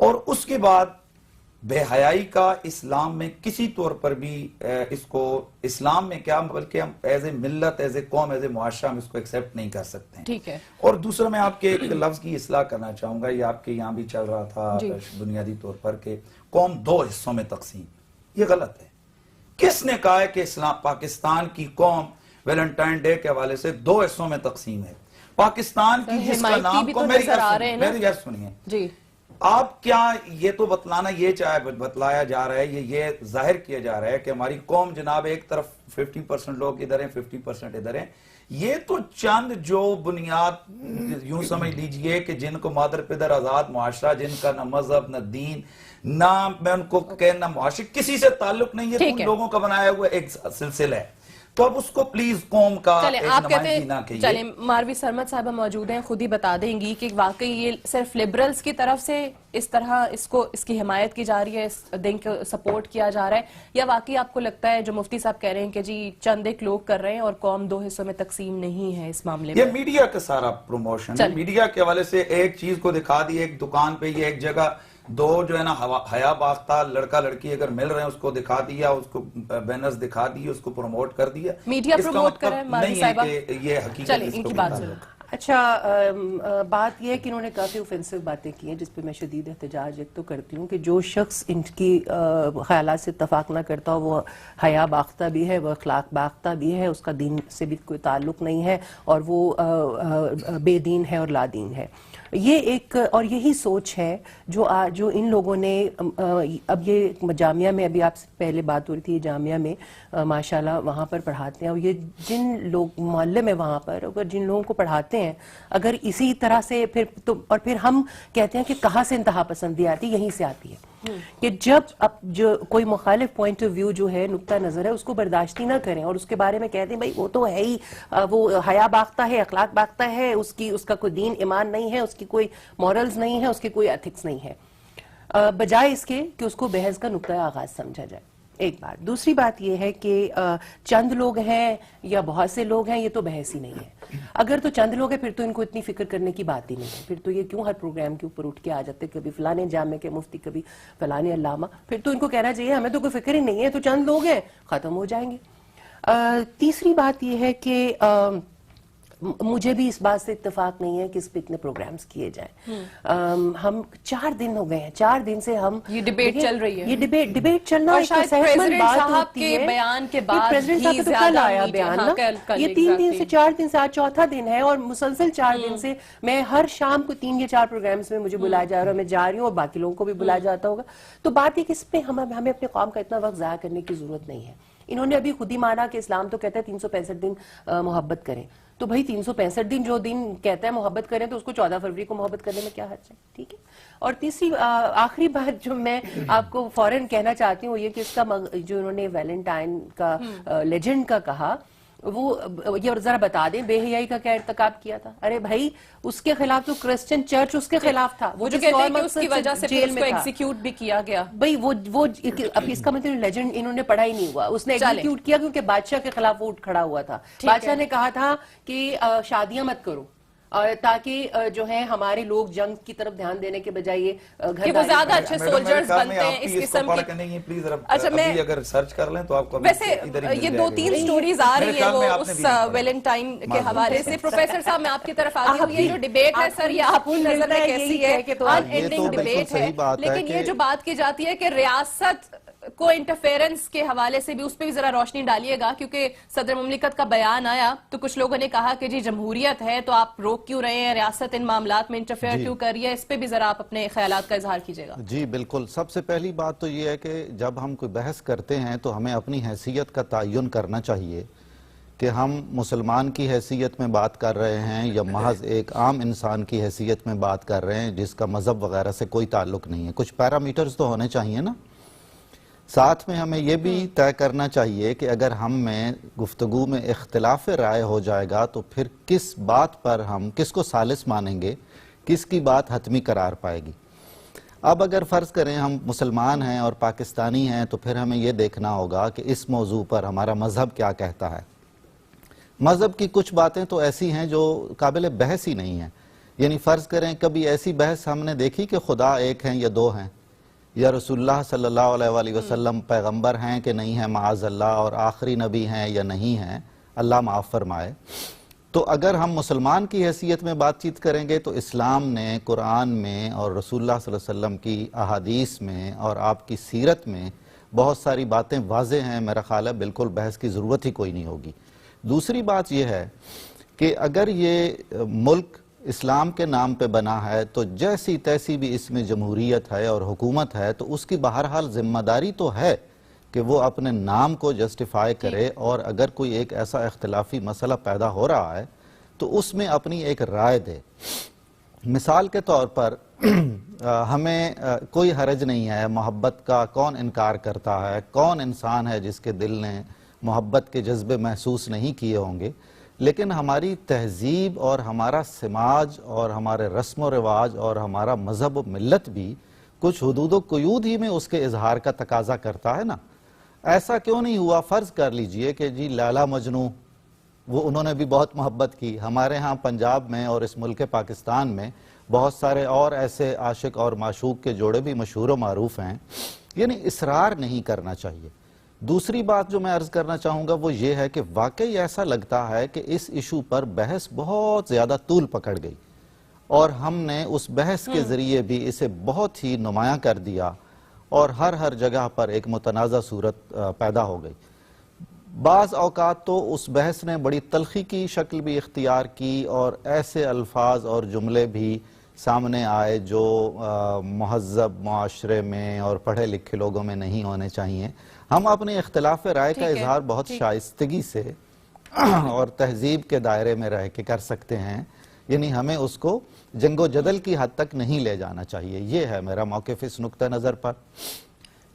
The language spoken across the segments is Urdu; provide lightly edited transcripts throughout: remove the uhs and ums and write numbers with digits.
اور اس کے بعد بے حیائی کا اسلام میں کسی طور پر بھی اس کو اسلام میں کیا بلکہ ہم ایز اے ملت ایز اے قوم ایز اے معاشرہ ہم اس کو ایکسیپٹ نہیں کر سکتے ہیں. ٹھیک ہے. اور دوسرا میں آپ کے ایک لفظ کی اصلاح کرنا چاہوں گا, یہ آپ کے یہاں بھی چل رہا تھا بنیادی طور پر کہ قوم دو حصوں میں تقسیم, یہ غلط ہے. کس نے کہا ہے کہ پاکستان کی قوم ویلنٹائن ڈے کے حوالے سے دو حصوں میں تقسیم ہے؟ پاکستان کی جس کا نام کو میری بات سنیے جی, آپ کیا یہ تو بتلانا بتلایا جا رہا ہے, یہ ظاہر کیا جا رہا ہے کہ ہماری قوم جناب ایک طرف 50% لوگ ادھر ہیں 50% ادھر ہیں. یہ تو چند جو بنیاد یوں سمجھ لیجئے کہ جن کو مادر پدر آزاد معاشرہ, جن کا نہ مذہب نہ دین نہ میں ان کو کہنا معاشرے کسی سے تعلق نہیں ہے, ان لوگوں کا بنایا ہوا ایک سلسلہ ہے. تو اب اس کو پلیز قوم کا ایک نمائندگی نہ کہیے. چلیں ماروی سرمد صاحبہ موجود ہیں, خود ہی بتا دیں گی کہ واقعی یہ صرف لبرلز کی طرف سے اس طرح اس کی حمایت کی جا رہی ہے, اس دن کو سپورٹ کیا جا رہا ہے, یا واقعی آپ کو لگتا ہے جو مفتی صاحب کہہ رہے ہیں کہ جی چند ایک لوگ کر رہے ہیں اور قوم دو حصوں میں تقسیم نہیں ہے اس معاملے میں؟ یہ میڈیا کا سارا پروموشن ہے. میڈیا کے حوالے سے ایک چیز کو دکھا دی, ایک دکان پہ یہ ایک جگہ دو جو ہے نا حیا باختہ لڑکا لڑکی اگر مل رہے ہیں اس کو دکھا دیا, اس کو بینرز دکھا دیے, اس کو پروموٹ کر دیا. میڈیا پروموٹ کر رہا ہے ماروی صاحبہ, یہ حقیقت. چلیں ان کی بات سنو. اچھا, بات یہ ہے کہ انہوں نے کافی اوفینسو باتیں کی ہیں جس پہ میں شدید احتجاج ایک تو کرتی ہوں کہ جو شخص ان کی خیالات سے اتفاق نہ کرتا ہو وہ حیا باختہ بھی ہے, وہ اخلاق باختہ بھی ہے, اس کا دین سے بھی کوئی تعلق نہیں ہے اور وہ بے دین ہے اور لا دین ہے. یہ ایک اور یہی سوچ ہے جو ان لوگوں نے اب یہ جامعہ میں, ابھی آپ سے پہلے بات ہو رہی تھی, جامعہ میں ماشاءاللہ وہاں پر پڑھاتے ہیں, اور یہ جن لوگ محلے میں وہاں پر اگر جن لوگوں کو پڑھاتے ہیں اگر اسی طرح سے پھر ہم کہتے ہیں کہ کہاں سے انتہا پسندی آتی, یہیں سے آتی ہے کہ جب اب جو کوئی مخالف پوائنٹ آف ویو جو ہے, نقطہ نظر ہے, اس کو برداشت نہ کریں اور اس کے بارے میں کہتے ہیں بھائی وہ تو ہے ہی, وہ حیا باختہ ہے, اخلاق باختہ ہے, اس کا کوئی دین ایمان نہیں ہے, اس کی کوئی مورلز نہیں ہے, اس کی کوئی ایتھکس نہیں ہے, بجائے اس کے کہ اس کو بحث کا نقطہ آغاز سمجھا جائے. ایک بات. دوسری بات یہ ہے کہ چند لوگ ہیں یا بہت سے لوگ ہیں, یہ تو بحث ہی نہیں ہے. اگر تو چند لوگ ہیں پھر تو ان کو اتنی فکر کرنے کی بات ہی نہیں ہے, پھر تو یہ کیوں ہر پروگرام کے اوپر اٹھ کے آ جاتے, کبھی فلانے جامعہ کے مفتی, کبھی فلانے علامہ, پھر تو ان کو کہنا چاہیے ہمیں تو کوئی فکر ہی نہیں ہے, تو چند لوگ ہیں ختم ہو جائیں گے. تیسری بات یہ ہے کہ مجھے بھی اس بات سے اتفاق نہیں ہے کہ اس پہ اتنے پروگرامز کیے جائیں. ہم 4 دن ہو گئے ہیں, 4 دن سے ہم یہ ڈیبیٹ چل رہی ہے, یہ ڈیبیٹ چلنا اور شاید پریزیڈنٹ صاحب کے بیان کے بعد پریزیڈنٹ صاحب تو کل آیا بیان نا, یہ 3 دن سے 4 دن سے آج چوتھا دن ہے, اور مسلسل 4 دن سے میں ہر شام کو 3 یا 4 پروگرامز میں مجھے بلایا جا رہا ہے, میں جا رہی ہوں اور باقی لوگوں کو بھی بلایا جاتا ہوگا. تو بات یہ کہ اس پہ ہمیں اپنے قوم کا اتنا وقت ضائع کرنے کی ضرورت نہیں ہے. انہوں نے ابھی خود ہی مانا کہ اسلام تو کہتا ہے 365 دن محبت کریں, تو بھائی 365 دن جو دن کہتا ہے محبت کریں تو اس کو 14 فروری کو محبت کرنے میں کیا حرج ہے, ٹھیک ہے. اور تیسری آخری بات جو میں آپ کو فوراً کہنا چاہتی ہوں یہ کہ اس کا جو انہوں نے ویلنٹائن کا لیجنڈ کا کہا, وہ یہ ذرا بتا دیں بے حیائی کا کیا ارتکاب کیا تھا. ارے بھائی اس کے خلاف تو کرسچن چرچ اس کے خلاف تھا, وہ جو کہتے ہیں کہ اس کی وجہ سے جیل میں ایگزیکیوٹ بھی کیا گیا. بھائی وہ اب اس کا مطلب لیجنڈ انہوں نے پڑھا ہی نہیں ہوا, اس نے ایگزیکیوٹ کیا کیونکہ بادشاہ کے خلاف وہ اٹھ کھڑا ہوا تھا. بادشاہ نے کہا تھا کہ شادیاں مت کرو, تاکہ جو ہے ہمارے لوگ جنگ کی طرف دھیان دینے کے بجائے کہ وہ زیادہ اچھے سولجرز بنتے ہیں اس قسم کی. اچھا میں اگر سرچ کر لیں تو آپ کو ویسے یہ 2-3 سٹوریز آ رہی ہیں وہ اس ویلنٹائن کے حوالے سے. پروفیسر صاحب میں آپ کی طرف آگے ہوں, یہ جو ڈیبیٹ ہے سر یہ آپ کی نظر میں کیسی ہے؟ ان اینڈنگ ڈیبیٹ ہے, لیکن یہ جو بات کی جاتی ہے کہ ریاست کو انٹرفیرنس کے حوالے سے بھی اس پہ بھی ذرا روشنی ڈالیے گا, کیونکہ صدر مملکت کا بیان آیا تو کچھ لوگوں نے کہا کہ جی جمہوریت ہے تو آپ روک کیوں رہے ہیں, ریاست ان معاملات میں انٹرفیئر کیوں کر رہی ہے, اس پہ بھی ذرا آپ اپنے خیالات کا اظہار کیجئے گا. جی بالکل. سب سے پہلی بات تو یہ ہے کہ جب ہم کوئی بحث کرتے ہیں تو ہمیں اپنی حیثیت کا تعین کرنا چاہیے کہ ہم مسلمان کی حیثیت میں بات کر رہے ہیں یا محض ایک عام انسان کی حیثیت میں بات کر رہے ہیں جس کا مذہب وغیرہ سے کوئی تعلق نہیں ہے. کچھ پیرامیٹرز تو ہونے چاہیے نا. ساتھ میں ہمیں یہ بھی طے کرنا چاہیے کہ اگر ہم میں گفتگو میں اختلاف رائے ہو جائے گا تو پھر کس بات پر ہم کس کو ثالث مانیں گے, کس کی بات حتمی قرار پائے گی. اب اگر فرض کریں ہم مسلمان ہیں اور پاکستانی ہیں تو پھر ہمیں یہ دیکھنا ہوگا کہ اس موضوع پر ہمارا مذہب کیا کہتا ہے. مذہب کی کچھ باتیں تو ایسی ہیں جو قابل بحث ہی نہیں ہیں. یعنی فرض کریں کبھی ایسی بحث ہم نے دیکھی کہ خدا ایک ہیں یا دو ہیں، یا رسول اللہ صلی اللہ علیہ وآلہ وسلم پیغمبر ہیں کہ نہیں ہیں معاذ اللہ، اور آخری نبی ہیں یا نہیں ہیں، اللہ معاف فرمائے۔ تو اگر ہم مسلمان کی حیثیت میں بات چیت کریں گے تو اسلام نے قرآن میں اور رسول اللہ صلی اللہ علیہ وسلم کی احادیث میں اور آپ کی سیرت میں بہت ساری باتیں واضح ہیں، میرا خیال ہے بالکل بحث کی ضرورت ہی کوئی نہیں ہوگی۔ دوسری بات یہ ہے کہ اگر یہ ملک اسلام کے نام پہ بنا ہے تو جیسی تیسی بھی اس میں جمہوریت ہے اور حکومت ہے تو اس کی بہرحال ذمہ داری تو ہے کہ وہ اپنے نام کو جسٹیفائی کرے، اور اگر کوئی ایک ایسا اختلافی مسئلہ پیدا ہو رہا ہے تو اس میں اپنی ایک رائے دے۔ مثال کے طور پر ہمیں کوئی حرج نہیں ہے محبت کا، کون انکار کرتا ہے، کون انسان ہے جس کے دل نے محبت کے جذبے محسوس نہیں کیے ہوں گے، لیکن ہماری تہذیب اور ہمارا سماج اور ہمارے رسم و رواج اور ہمارا مذہب و ملت بھی کچھ حدود و قیود ہی میں اس کے اظہار کا تقاضا کرتا ہے نا۔ ایسا کیوں نہیں ہوا، فرض کر لیجئے کہ جی لیلا مجنو وہ انہوں نے بھی بہت محبت کی، ہمارے ہاں پنجاب میں اور اس ملک پاکستان میں بہت سارے اور ایسے عاشق اور معشوق کے جوڑے بھی مشہور و معروف ہیں، یعنی اصرار نہیں کرنا چاہیے۔ دوسری بات جو میں عرض کرنا چاہوں گا وہ یہ ہے کہ واقعی ایسا لگتا ہے کہ اس ایشو پر بحث بہت زیادہ طول پکڑ گئی، اور ہم نے اس بحث کے ذریعے بھی اسے بہت ہی نمایاں کر دیا، اور ہر جگہ پر ایک متنازع صورت پیدا ہو گئی۔ بعض اوقات تو اس بحث نے بڑی تلخی کی شکل بھی اختیار کی، اور ایسے الفاظ اور جملے بھی سامنے آئے جو مہذب معاشرے میں اور پڑھے لکھے لوگوں میں نہیں ہونے چاہیے۔ ہم اپنے اختلاف رائے کا اظہار بہت شائستگی سے اور تہذیب کے دائرے میں رہ کے کر سکتے ہیں، یعنی ہمیں اس کو جنگ و جدل کی حد تک نہیں لے جانا چاہیے۔ یہ ہے میرا موقف اس نقطہ نظر پر۔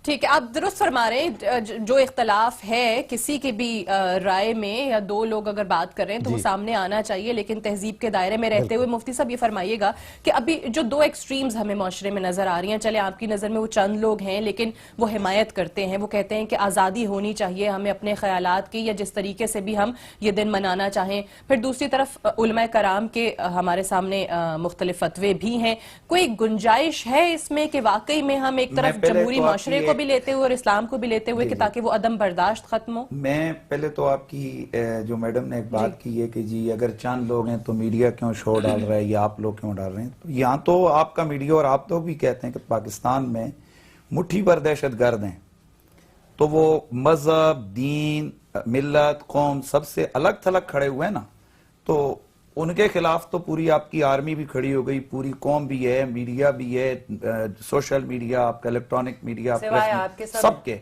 ٹھیک ہے، آپ درست فرما رہے ہیں، جو اختلاف ہے کسی کی بھی رائے میں یا دو لوگ اگر بات کر رہے ہیں تو وہ سامنے آنا چاہیے، لیکن تہذیب کے دائرے میں رہتے ہوئے مفتی صاحب یہ فرمائیے گا کہ ابھی جو دو ایکسٹریمز ہمیں معاشرے میں نظر آ رہی ہیں، چلے آپ کی نظر میں وہ چند لوگ ہیں لیکن وہ حمایت کرتے ہیں، وہ کہتے ہیں کہ آزادی ہونی چاہیے ہمیں اپنے خیالات کی یا جس طریقے سے بھی ہم یہ دن منانا چاہیں، پھر دوسری طرف علماء کرام کے ہمارے سامنے مختلف فتوے بھی ہیں۔ کوئی گنجائش ہے اس میں کہ واقعی میں ہم ایک طرف جمہوری معاشرے کو بھی لیتے ہوئے اور اسلام کو بھی لیتے ہوئے کہ تاکہ وہ عدم برداشت ختم ہو؟ میں پہلے تو آپ کی جو میڈم نے ایک بات کی ہے کہ جی اگر چند لوگ ہیں تو میڈیا کیوں شو ڈال رہا ہے یا آپ لوگ کیوں ڈال رہے ہیں، یہاں تو آپ کا میڈیا اور آپ لوگ بھی کہتے ہیں کہ پاکستان میں مٹھی بھر دہشت گرد ہیں، تو وہ مذہب، دین، ملت، قوم سب سے الگ تھلگ کھڑے ہوئے ہیں نا، تو ان کے خلاف تو پوری آپ کی آرمی بھی کھڑی ہو گئی، پوری قوم بھی ہے، میڈیا بھی ہے، سوشل میڈیا، آپ کا الیکٹرانک میڈیا، سب کے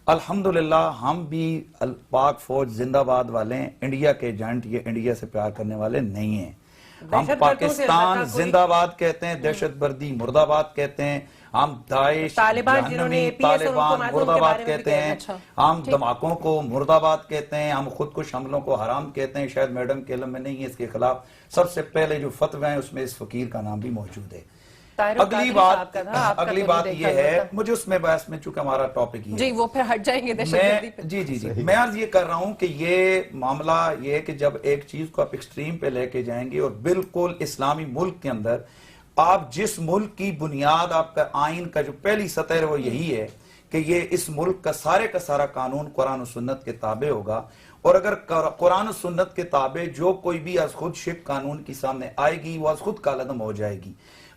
الحمدللہ ہم بھی پاک فوج زندہ باد والے ہیں، انڈیا کے ایجنٹ، یہ انڈیا سے پیار کرنے والے نہیں ہیں۔ ہم پاکستان زندہ باد کہتے ہیں، دہشت گردی مرد آباد کہتے ہیں، ہم داعش، طالبان مرد آباد کہتے ہیں، ہم دھماکوں کو مرد آباد کہتے ہیں، ہم خودکش حملوں کو حرام کہتے ہیں۔ شاید میڈم کے علم میں نہیں ہے، اس کے خلاف سب سے پہلے جو فتوے ہیں اس میں اس فقیر کا نام بھی موجود ہے۔ اگلی بات یہ ہے، مجھے اس میں بحث میں چونکہ ہمارا ٹاپک یہ جی وہ پھر ہٹ جائیں گے دہشت گردی پہ۔ جی میں عرض یہ کر رہا ہوں کہ یہ معاملہ یہ ہے کہ جب ایک چیز کو آپ ایکسٹریم پہ لے کے جائیں گے، اور بالکل اسلامی ملک کے اندر آپ جس ملک کی بنیاد آپ کا آئین کا جو پہلی سطح ہے وہ یہی ہے کہ یہ اس ملک کا سارا قانون قرآن و سنت کے تابع ہوگا، اور اگر قرآن و سنت کے تابع جو کوئی بھی از خود شک قانون کی سامنے آئے گی وہ از خود کالعدم ہو جائے گی۔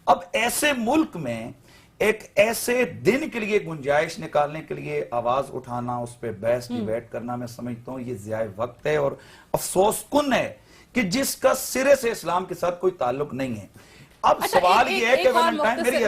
اب ایسے ملک میں ایک ایسے دن کے لیے گنجائش نکالنے کے لیے آواز اٹھانا، اس پہ بحث ڈیبیٹ کرنا، میں سمجھتا ہوں یہ ضیاء وقت ہے اور افسوس کن ہے کہ جس کا سرے سے اسلام کے ساتھ کوئی تعلق نہیں ہے۔ اب سوال یہ ہے کہ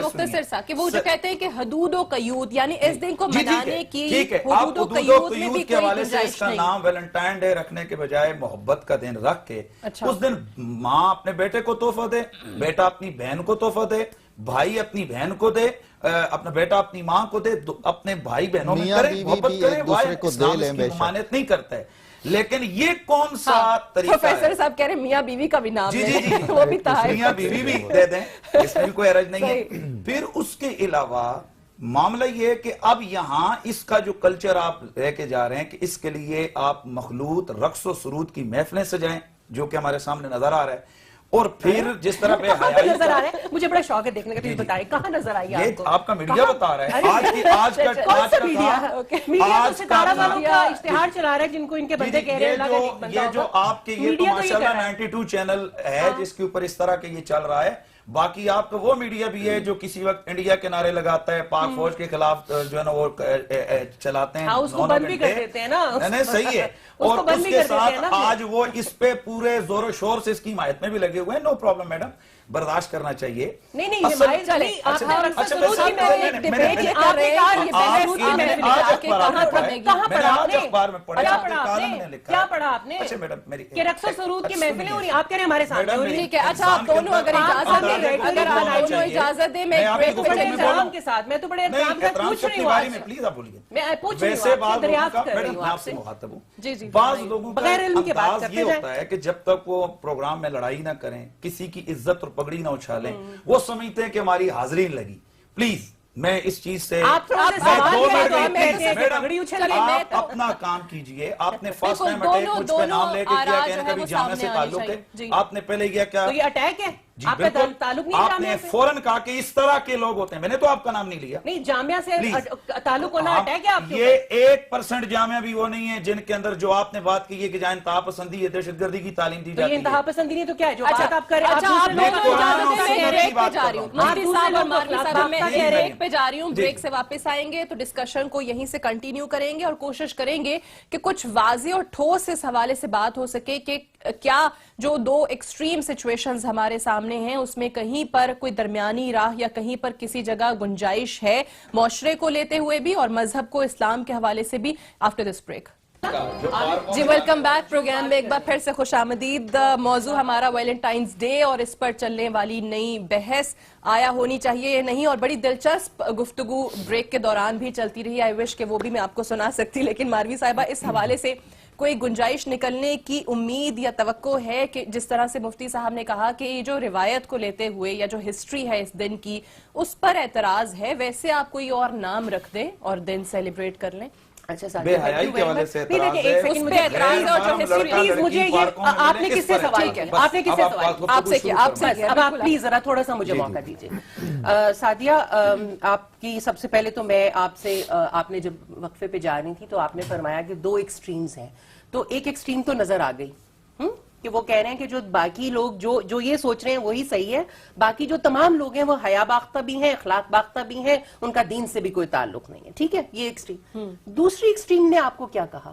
مختصر سا کہ وہ جو کہتے ہیں کہ حدود و قیود، یعنی اس دن کو منانے کی حدود و قیود میں بھی کوئی گنجائش نہیں۔ نام ویلنٹائن ڈے رکھنے کے بجائے محبت کا دن رکھ کے اس دن ماں اپنے بیٹے کو تحفہ دے، بیٹا اپنی بہن کو تحفہ دے، بھائی اپنی بہن کو دے، اپنا بیٹا اپنی ماں کو دے، اپنے بھائی بہنوں میں کرے، محبت کرے، اسلام اس کی ممانعت نہیں کرتا ہے۔ لیکن یہ کون سا طریقہ ہے؟ پروفیسر صاحب کہہ رہے ہیں میاں بیوی کا بھی نام جی وہ بھی تحائف، میاں بیوی بھی دے دیں، اس میں کوئی حرج نہیں ہے۔ پھر اس کے علاوہ معاملہ یہ ہے کہ اب یہاں اس کا جو کلچر آپ لے کے جا رہے ہیں کہ اس کے لیے آپ مخلوط رقص و سرود کی محفلیں سجائیں، جو کہ ہمارے سامنے نظر آ رہا ہے، اور پھر جس طرح بے کہاں حیائی نظر آ رہا ہے؟ مجھے بڑا شوق ہے دیکھنے کا، تجھے بتائیں کہاں نظر آئی ہے یہ آپ کو؟ آپ کا میڈیا بتا رہا ہے آج کا کون سا میڈیا؟ میڈیا تو آج کا ستارہ والوں تھا کا اشتہار چلا رہا ہے جن کو ان کے بندے کہہ رہے ہیں اللہ کا ایک بندہ یہ جو ہوگا۔ آپ کے یہ تو میڈیا یہ ماشاءاللہ کہہ رہا ہے۔ 92 چینل ہے جس کے اوپر اس طرح کے یہ چل رہا ہے، باقی آپ کا وہ میڈیا بھی ہے جو کسی وقت انڈیا کے نعرے لگاتا ہے، پاک فوج کے خلاف جو ہے نا وہ چلاتے ہیں، اس کو بند بھی کر دیتے ہیں نا، نہیں صحیح ہے، اور اس کے ساتھ آج وہ اس پہ پورے زور و شور سے اس کی حمایت میں بھی لگے ہوئے ہیں۔ نو پرابلم میڈم، برداشت کرنا چاہیے۔ نہیں نہیں حمایت چلیں آپ نے اچھا سرود کی میں ایک ڈیبیٹ یہ کر رہے ہیں، یہ بہروز کی میں نے لکھا کہ کہاں پڑھے گی، کہاں پڑھا آپ نے؟ اخبار میں پڑھا، کیا پڑھا آپ نے؟ کیا پڑھا آپ نے؟ اچھا میڈم میری کہ رقص و سرود کی محفلیں ہو رہی ہیں، آپ کہہ رہے ہیں ہمارے سامنے ہو رہی ہیں۔ ٹھیک ہے، اچھا آپ دونوں اگر اجازت دیں، اگر آپ دونوں اجازت دیں، میں ایک بریک پہ بڑے چلے جاؤں۔ احترام کے ساتھ، میں تو بڑے احترام کے ساتھ پوچھ رہی ہوں بارے آج میں پلیز آپ بولیے۔ میں پوچھ رہی ویسے ہوں آپ بعض سے، لوگوں دریافت کا کر رہی میڈم ہوں میں آپ آپ سے۔ سے مخاطب ہوں، جی جی بعض لوگوں کا بغیر علم کے بات انداز کرتے یہ جائیں۔ ہوتا ہے کہ جب تک وہ پروگرام میں لڑائی نہ کریں، کسی کی عزت اور پگڑی نہ اچھالیں، وہ سمجھتے ہیں کہ ہماری حاضرین لگی۔ پلیز میں اس چیز سے آپ تھوڑا سا سوال کیا تو ہم کہتے ہیں میڈم پگڑی اچھل چلیں، گئی۔ میں آپ اپنا کام کیجئے۔ آپ نے فرسٹ بالکل، ٹائم اٹیک مجھ پہ دونوں نام لے کے کیا آراء کہ جو ہے کبھی وہ جامعہ سے سامنے تعلق آنی ہے، چاہیے۔ آپ نے پہلے کیا کیا؟ تو یہ اٹیک ہے؟ جی آپ کا بالکل، تعلق نہیں ہے آپ جامعہ نے سے؟ فوراً کہا کہ اس طرح کے لوگ ہوتے ہیں، میں نے تو آپ کا نام نہیں لیا۔ نہیں جامعہ سے پلیز۔ تعلق ہونا اٹیک ہے آپ کے یہ 1% جامعہ بھی وہ نہیں ہے جن کے اندر جو آپ نے بات کی ہے کہ جہاں انتہا پسندی ہے، دہشت گردی کی تعلیم دی تو جاتی یہ ہے۔ انتہا پسندی نہیں تو کیا ہے جو بات آپ کر رہے ہیں؟ اچھا آپ میں دونوں قرآن اجازت اور دیں، میں سنت کی بریک پہ بات جا کر رہی ہوں۔ رہا ہوں۔ مفتی صاحب اور مانوی صاحب میں جی، بریک پہ جا رہی ہوں، جی۔ بریک سے واپس آئیں گے تو ڈسکشن کو یہیں سے کنٹینیو کریں گے اور کوشش کریں گے کہ کچھ واضح اور ٹھوس اس حوالے سے بات ہو سکے کہ کیا جو دو ایکسٹریم سچویشنز ہمارے سامنے ہیں اس میں کہیں پر کوئی درمیانی راہ یا کہیں پر کسی جگہ گنجائش ہے، معاشرے کو لیتے ہوئے بھی اور مذہب کو اسلام کے حوالے سے بھی۔ آفٹر دس بریک جی ویلکم بیک پروگرام میں ایک بار پھر سے خوش آمدید۔ موضوع ہمارا ویلنٹائنز ڈے اور اس پر چلنے والی نئی بحث آیا ہونی چاہیے یا نہیں، اور بڑی دلچسپ گفتگو بریک کے دوران بھی چلتی رہی۔ آئی وش کہ وہ بھی میں آپ کو سنا سکتی، لیکن مانوی صاحبہ اس حوالے سے کوئی گنجائش نکلنے کی امید یا توقع ہے کہ جس طرح سے مفتی صاحب نے کہا کہ یہ جو روایت کو لیتے ہوئے یا جو ہسٹری ہے اس دن کی اس پر اعتراض ہے، ویسے آپ کوئی اور نام رکھ دیں اور دن سیلیبریٹ کر لیں؟ اچھا بے حیائی کے حوالے سے اعتراض ہے، اس پہ اعتراض ہے اور جو ہسٹری پلیز مجھے یہ آپ نے کس سے سوال کیا؟ آپ نے کس سے سوال کیا؟ آپ سے کیا؟ آپ سے کیا؟ اب آپ پلیز ذرا تھوڑا سا مجھے موقع دیجیے۔ سعدیہ آپ کی سب سے پہلے تو میں آپ سے، آپ نے جب وقفے پہ جا رہی تھی تو آپ نے فرمایا کہ دو ایکسٹریمز ہیں، تو ایک ایکسٹریم تو نظر آ گئی کہ وہ کہہ رہے ہیں کہ جو باقی لوگ جو یہ سوچ رہے ہیں وہی صحیح ہے، باقی جو تمام لوگ ہیں وہ حیا باختہ بھی ہیں، اخلاق باختہ بھی ہیں، ان کا دین سے بھی کوئی تعلق نہیں ہے، ٹھیک ہے یہ ایکسٹریم۔ دوسری ایکسٹریم نے آپ کو کیا کہا؟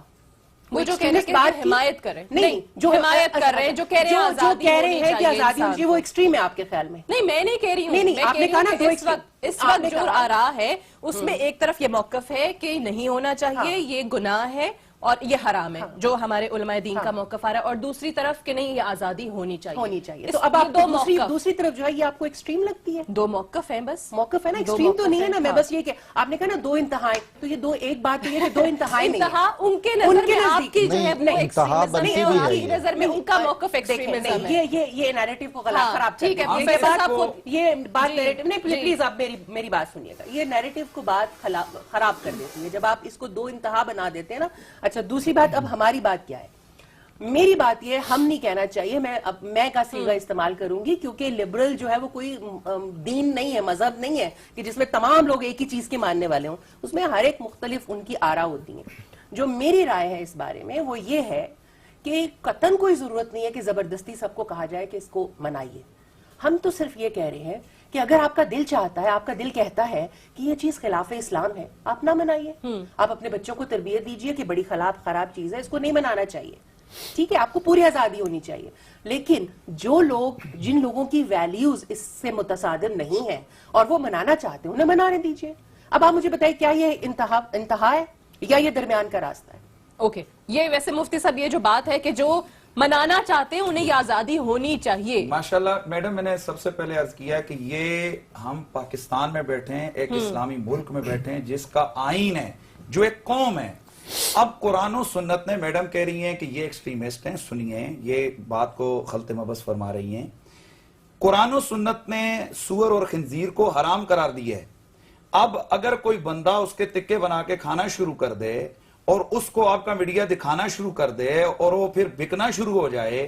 وہ جو کہہ رہے ہیں کہ حمایت کریں، نہیں جو حمایت کر رہے ہیں، جو کہہ رہے ہیں آزادی ہونی ہیں کہ چاہیے آزادی ہونی چاہیے، وہ ایکسٹریم ہے آپ کے خیال میں؟ نہیں میں نہیں کہہ رہی ہوں، نہیں، میں آپ نے کہہ کہا رہی نا ہوں دو کہ ایکسٹریم۔ اس وقت جو آرا ہے اس میں ایک طرف یہ موقف ہے کہ نہیں ہونا چاہیے، یہ گناہ ہے اور یہ حرام ہے، جو ہمارے علماء دین کا موقف آ رہا ہے، اور دوسری طرف کہ نہیں یہ آزادی ہونی چاہیے۔ تو اب آپ دوسری طرف جو ہے یہ آپ کو ایکسٹریم لگتی ہے؟ دو موقف ہیں بس، موقف ہے نا، ایکسٹریم تو نہیں ہے نا۔ میں بس یہ کہ آپ نے کہا نا دو انتہائیں، تو یہ دو، ایک بات تو یہ کہ دو انتہائیں نہیں ہیں۔ انتہا ان کے نظر میں آپ کی جو ہے وہ انتہا ایکسٹریمزم بنتی ہے، بھی اور آپ ہے کی نظر میں ان کا موقف ایکسٹریمزم ہے۔ یہ نیریٹو کو غلط خراب ٹھیک ہے، یہ بات نیریٹو نہیں، پلیز آپ میری بات سنیے گا، یہ نیریٹو کو بات خراب کر دیتی ہے جب آپ اس کو دو انتہا بنا دیتے ہیں نا۔ اچھا دوسری بات، اب ہماری بات کیا ہے؟ میری بات یہ ہم نہیں کہنا چاہیے، میں کا صیغہ استعمال کروں گی کیونکہ لبرل جو ہے وہ کوئی دین نہیں ہے، مذہب نہیں ہے کہ جس میں تمام لوگ ایک ہی چیز کے ماننے والے ہوں، اس میں ہر ایک مختلف ان کی آرا ہوتی ہیں۔ جو میری رائے ہے اس بارے میں وہ یہ ہے کہ قطعاً کوئی ضرورت نہیں ہے کہ زبردستی سب کو کہا جائے کہ اس کو منائیے۔ ہم تو صرف یہ کہہ رہے ہیں کہ اگر آپ کا دل چاہتا ہے، آپ کا دل کہتا ہے کہ یہ چیز خلاف اسلام ہے، آپ نہ منائیے۔ آپ اپنے بچوں کو تربیت دیجئے کہ بڑی خراب چیز ہے، اس کو نہیں منانا چاہیے، ٹھیک ہے، آپ کو پوری آزادی ہونی چاہیے۔ لیکن جن لوگوں کی ویلیوز اس سے متصادم نہیں ہیں اور وہ منانا چاہتے ہیں، انہیں منانے دیجئے۔ اب آپ مجھے بتائیں کیا یہ انتہا ہے یا یہ درمیان کا راستہ ہے؟ اوکے، یہ ویسے مفتی صاحب یہ جو بات ہے کہ جو منانا چاہتے ہیں انہیں یہ آزادی ہونی چاہیے۔ ماشاءاللہ میڈم، میں نے سب سے پہلے عرض کیا کہ یہ ہم پاکستان میں بیٹھے ہیں، ایک اسلامی ملک میں بیٹھے ہیں جس کا آئین ہے، جو ایک قوم ہے۔ اب قرآن و سنت نے، میڈم کہہ رہی ہیں کہ یہ ایکسٹریمسٹ ہیں، سنیے یہ بات کو خلط مبس فرما رہی ہیں۔ قرآن و سنت نے سور اور خنزیر کو حرام قرار دیا ہے۔ اب اگر کوئی بندہ اس کے تکے بنا کے کھانا شروع کر دے اور اس کو آپ کا میڈیا دکھانا شروع کر دے اور وہ پھر بکنا شروع ہو جائے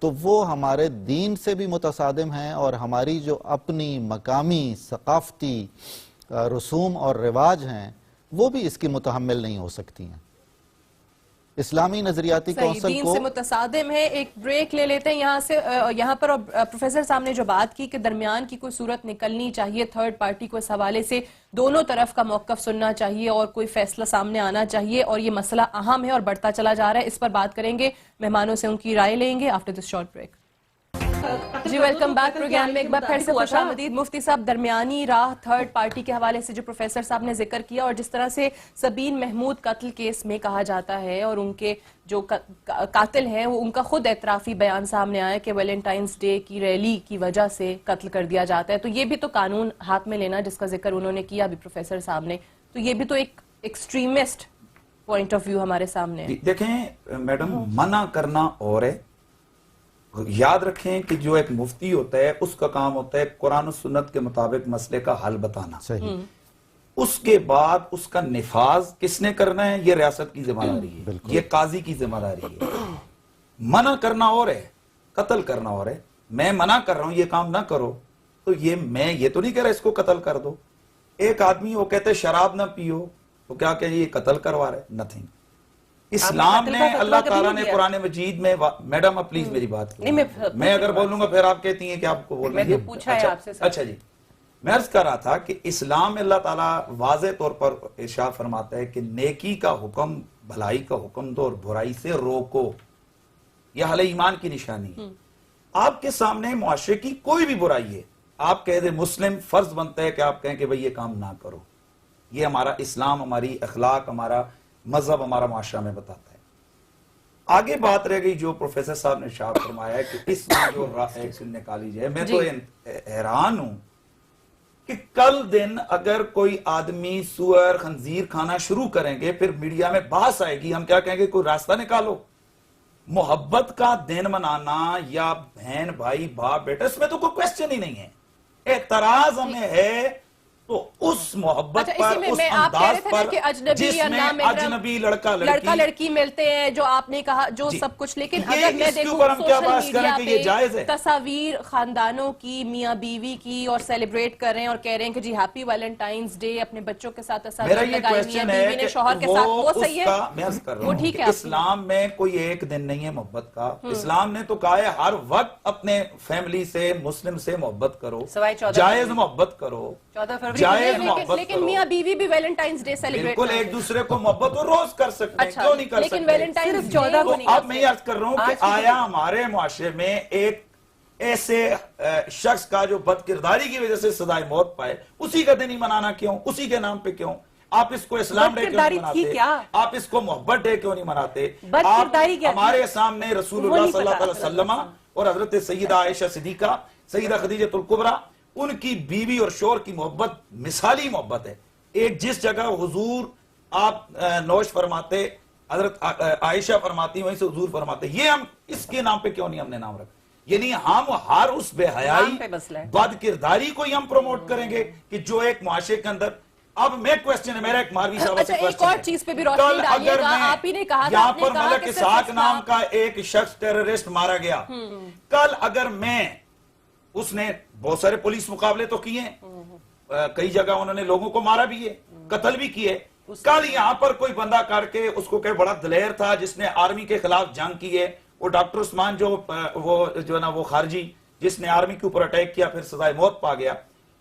تو وہ ہمارے دین سے بھی متصادم ہیں، اور ہماری جو اپنی مقامی ثقافتی رسوم اور رواج ہیں وہ بھی اس کی متحمل نہیں ہو سکتی ہیں۔ اسلامی نظریاتی کونسل دین کو سے متصادم ہے۔ ایک بریک لے لیتے ہیں یہاں پر، اور پروفیسر صاحب نے جو بات کی کہ درمیان کی کوئی صورت نکلنی چاہیے، تھرڈ پارٹی کو اس حوالے سے دونوں طرف کا موقف سننا چاہیے اور کوئی فیصلہ سامنے آنا چاہیے، اور یہ مسئلہ اہم ہے اور بڑھتا چلا جا رہا ہے، اس پر بات کریں گے، مہمانوں سے ان کی رائے لیں گے آفٹر دس شارٹ بریک۔ جی ویلکم بیک پروگرام میں ایک بار پھر سے خوش آمدید۔ مفتی صاحب، درمیانی راہ تھرڈ پارٹی کے حوالے سے جو پروفیسر صاحب نے ذکر کیا، اور جس طرح سے سبین محمود قتل کیس میں کہا جاتا ہے اور ان کے جو قاتل ہیں وہ ان کا خود اعترافی بیان سامنے آیا کہ ویلنٹائنز ڈے کی ریلی کی وجہ سے قتل کر دیا جاتا ہے، تو یہ بھی تو قانون ہاتھ میں لینا جس کا ذکر انہوں نے کیا ابھی پروفیسر صاحب نے، تو یہ بھی تو ایک ایکسٹریمسٹ پوائنٹ آف ویو ہمارے سامنے ہے۔ دیکھیں میڈم، منع کرنا اور ہے، یاد رکھیں کہ جو ایک مفتی ہوتا ہے اس کا کام ہوتا ہے قرآن و سنت کے مطابق مسئلے کا حل بتانا، صحیح، اس کے بعد اس کا نفاذ کس نے کرنا ہے، یہ ریاست کی ذمہ داری ہے، یہ قاضی کی ذمہ داری ہے۔ منع کرنا اور ہے، قتل کرنا اور ہے۔ میں منع کر رہا ہوں یہ کام نہ کرو، تو میں یہ تو نہیں کہہ رہا اس کو قتل کر دو۔ ایک آدمی وہ کہتے شراب نہ پیو، تو کیا کہ یہ قتل کروا رہے؟ نتھنگ۔ اسلام نے، اللہ تعالیٰ نے قرآن مجید میں، میڈم اب پلیز میری بات کریں، میں اگر بولوں گا پھر آپ کہتی ہیں کہ آپ کو بول رہی ہیں۔ اچھا جی، میں عرض کر رہا تھا کہ اسلام میں اللہ تعالیٰ واضح طور پر ارشاد فرماتا ہے کہ نیکی کا حکم، بھلائی کا حکم دو اور برائی سے روکو، یہ اہل ایمان کی نشانی ہے۔ آپ کے سامنے معاشرے کی کوئی بھی برائی ہے، آپ کہہ دیں مسلم، فرض بنتا ہے کہ آپ کہیں کہ بھئی یہ کام نہ کرو، یہ ہمارا اسلام، ہماری اخلاق، ہمارا مذہب، ہمارا معاشرہ میں بتاتا ہے۔ آگے بات رہ گئی جو پروفیسر صاحب نے ارشاد فرمایا ہے کہ اس میں جو ایکشن نکالی جائے، میں تو حیران ہوں کہ کل دن اگر کوئی آدمی سور خنزیر کھانا شروع کریں گے، پھر میڈیا میں بحث آئے گی، ہم کیا کہیں گے کوئی راستہ نکالو۔ محبت کا دن منانا یا بہن بھائی باپ بیٹا، اس میں تو کوئی کوسچن ہی نہیں ہے۔ اعتراض ہمیں ہے تو اس محبت پر، اس انداز پر جس میں اجنبی لڑکا لڑکی ملتے ہیں، جو آپ نے کہا جو سب کچھ، لیکن اگر میں دیکھوں سوشل میڈیا پہ تصاویر خاندانوں کی، میاں بیوی کی، اور سیلیبریٹ کر رہے ہیں اور کہہ رہے ہیں کہ جی ہیپی ویلنٹائنز ڈے، اپنے بچوں کے ساتھ تصاویر لگائی، میاں بیوی نے شوہر کے ساتھ، وہ صحیح ہے؟ میں عرض کر رہا ہوں کہ اسلام میں کوئی ایک دن نہیں ہے محبت کا۔ اسلام نے تو کہا ہے ہر وقت اپنے فیملی سے، مسلم سے محبت کرو، جائز محبت کرو، لیکن میاں بیوی بھی ویلنٹائنز ڈے سیلیبریٹ بالکل ایک دوسرے کو محبت اور روز کر سکتے ہیں، کیوں نہیں کر سکتے؟ لیکن ویلنٹائنز ڈے کو نہیں۔ اب میں یہ عرض کر رہا ہوں کہ آیا ہمارے معاشرے میں ایک ایسے شخص کا جو بد کرداری کی وجہ سے سزائے موت پائے، اسی کا دن ہی منانا کیوں؟ اسی کے نام پہ کیوں؟ آپ اس کو اسلام ڈے کیوں نہیں مناتے؟ آپ اس کو محبت ڈے کیوں نہیں مناتے؟ آپ ہمارے سامنے رسول اللہ صلی اللہ علیہ وسلم اور حضرت سیدہ عائشہ صدیقہ، سیدہ خدیجہ الکبریٰ، ان کی بیوی اور شوہر کی محبت مثالی محبت ہے۔ ایک جس جگہ حضور آپ نوش فرماتے، حضرت عائشہ فرماتی، وہیں سے حضور فرماتے، یہ ہم اس کے نام پہ کیوں نہیں ہم نے نام رکھا؟ یعنی ہم ہر اس بے حیائی، بد کرداری کو ہی ہم پروموٹ کریں گے کہ جو ایک معاشرے کے اندر۔ اب میں کوسچن ہے میرا، ایک ماروی صاحب سے کوسچن ہے، ایک اور چیز پہ بھی روشنی ڈالیے گا۔ آپ ہی نے کہا تھا، یہاں پر ملک اسحاق نام کا ایک شخص ٹیررسٹ مارا گیا، کل اگر میں، اس نے بہت سارے پولیس مقابلے تو کیے، کئی جگہ انہوں نے لوگوں کو مارا بھی ہے، قتل بھی کیے، کل یہاں پر کوئی بندہ کر کے اس کو کہ بڑا دلیر تھا جس نے آرمی کے خلاف جنگ کی ہے، وہ ڈاکٹر عثمان جو ہے نا وہ خارجی جس نے آرمی کے اوپر اٹیک کیا، پھر سزائے موت پا گیا۔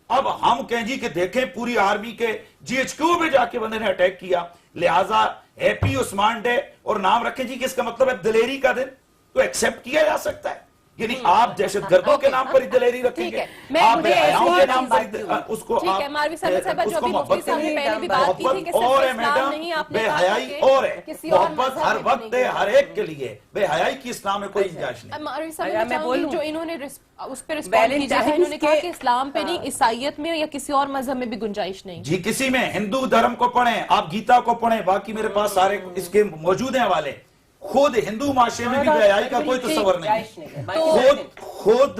اب ہم کہیں جی کہ دیکھیں پوری آرمی کے GHQ میں جا کے بندے نے اٹیک کیا، لہٰذا ہیپی عثمان ڈے اور نام رکھیں جی کہ اس کا مطلب ہے دلیری کا دن، تو ایکسپٹ کیا جا سکتا ہے؟ یعنی آپ دہشت گردوں کے نام پر دلیری رکھیں گے، آپ بے حیاؤں کے نام پر اس کو محبت اور ہے میڈم، بے حیائی اور ہے، محبت ہر وقت ہے، ہر ایک کے لیے، بے حیائی کی اسلام میں کوئی انجاش نہیں۔ میں بولوں جو انہوں نے اس پہ رسپونڈ کیا ہے، انہوں نے کہا کہ اسلام پہ نہیں، عیسائیت میں یا کسی اور مذہب میں بھی گنجائش نہیں جی، کسی میں، ہندو دھرم کو پڑھیں، آپ گیتا کو پڑھیں، باقی میرے پاس سارے اس کے موجود ہیں حوالے، خود ہندو معاشرے میں بھی بے حیائی کا کوئی تصور نہیں، خود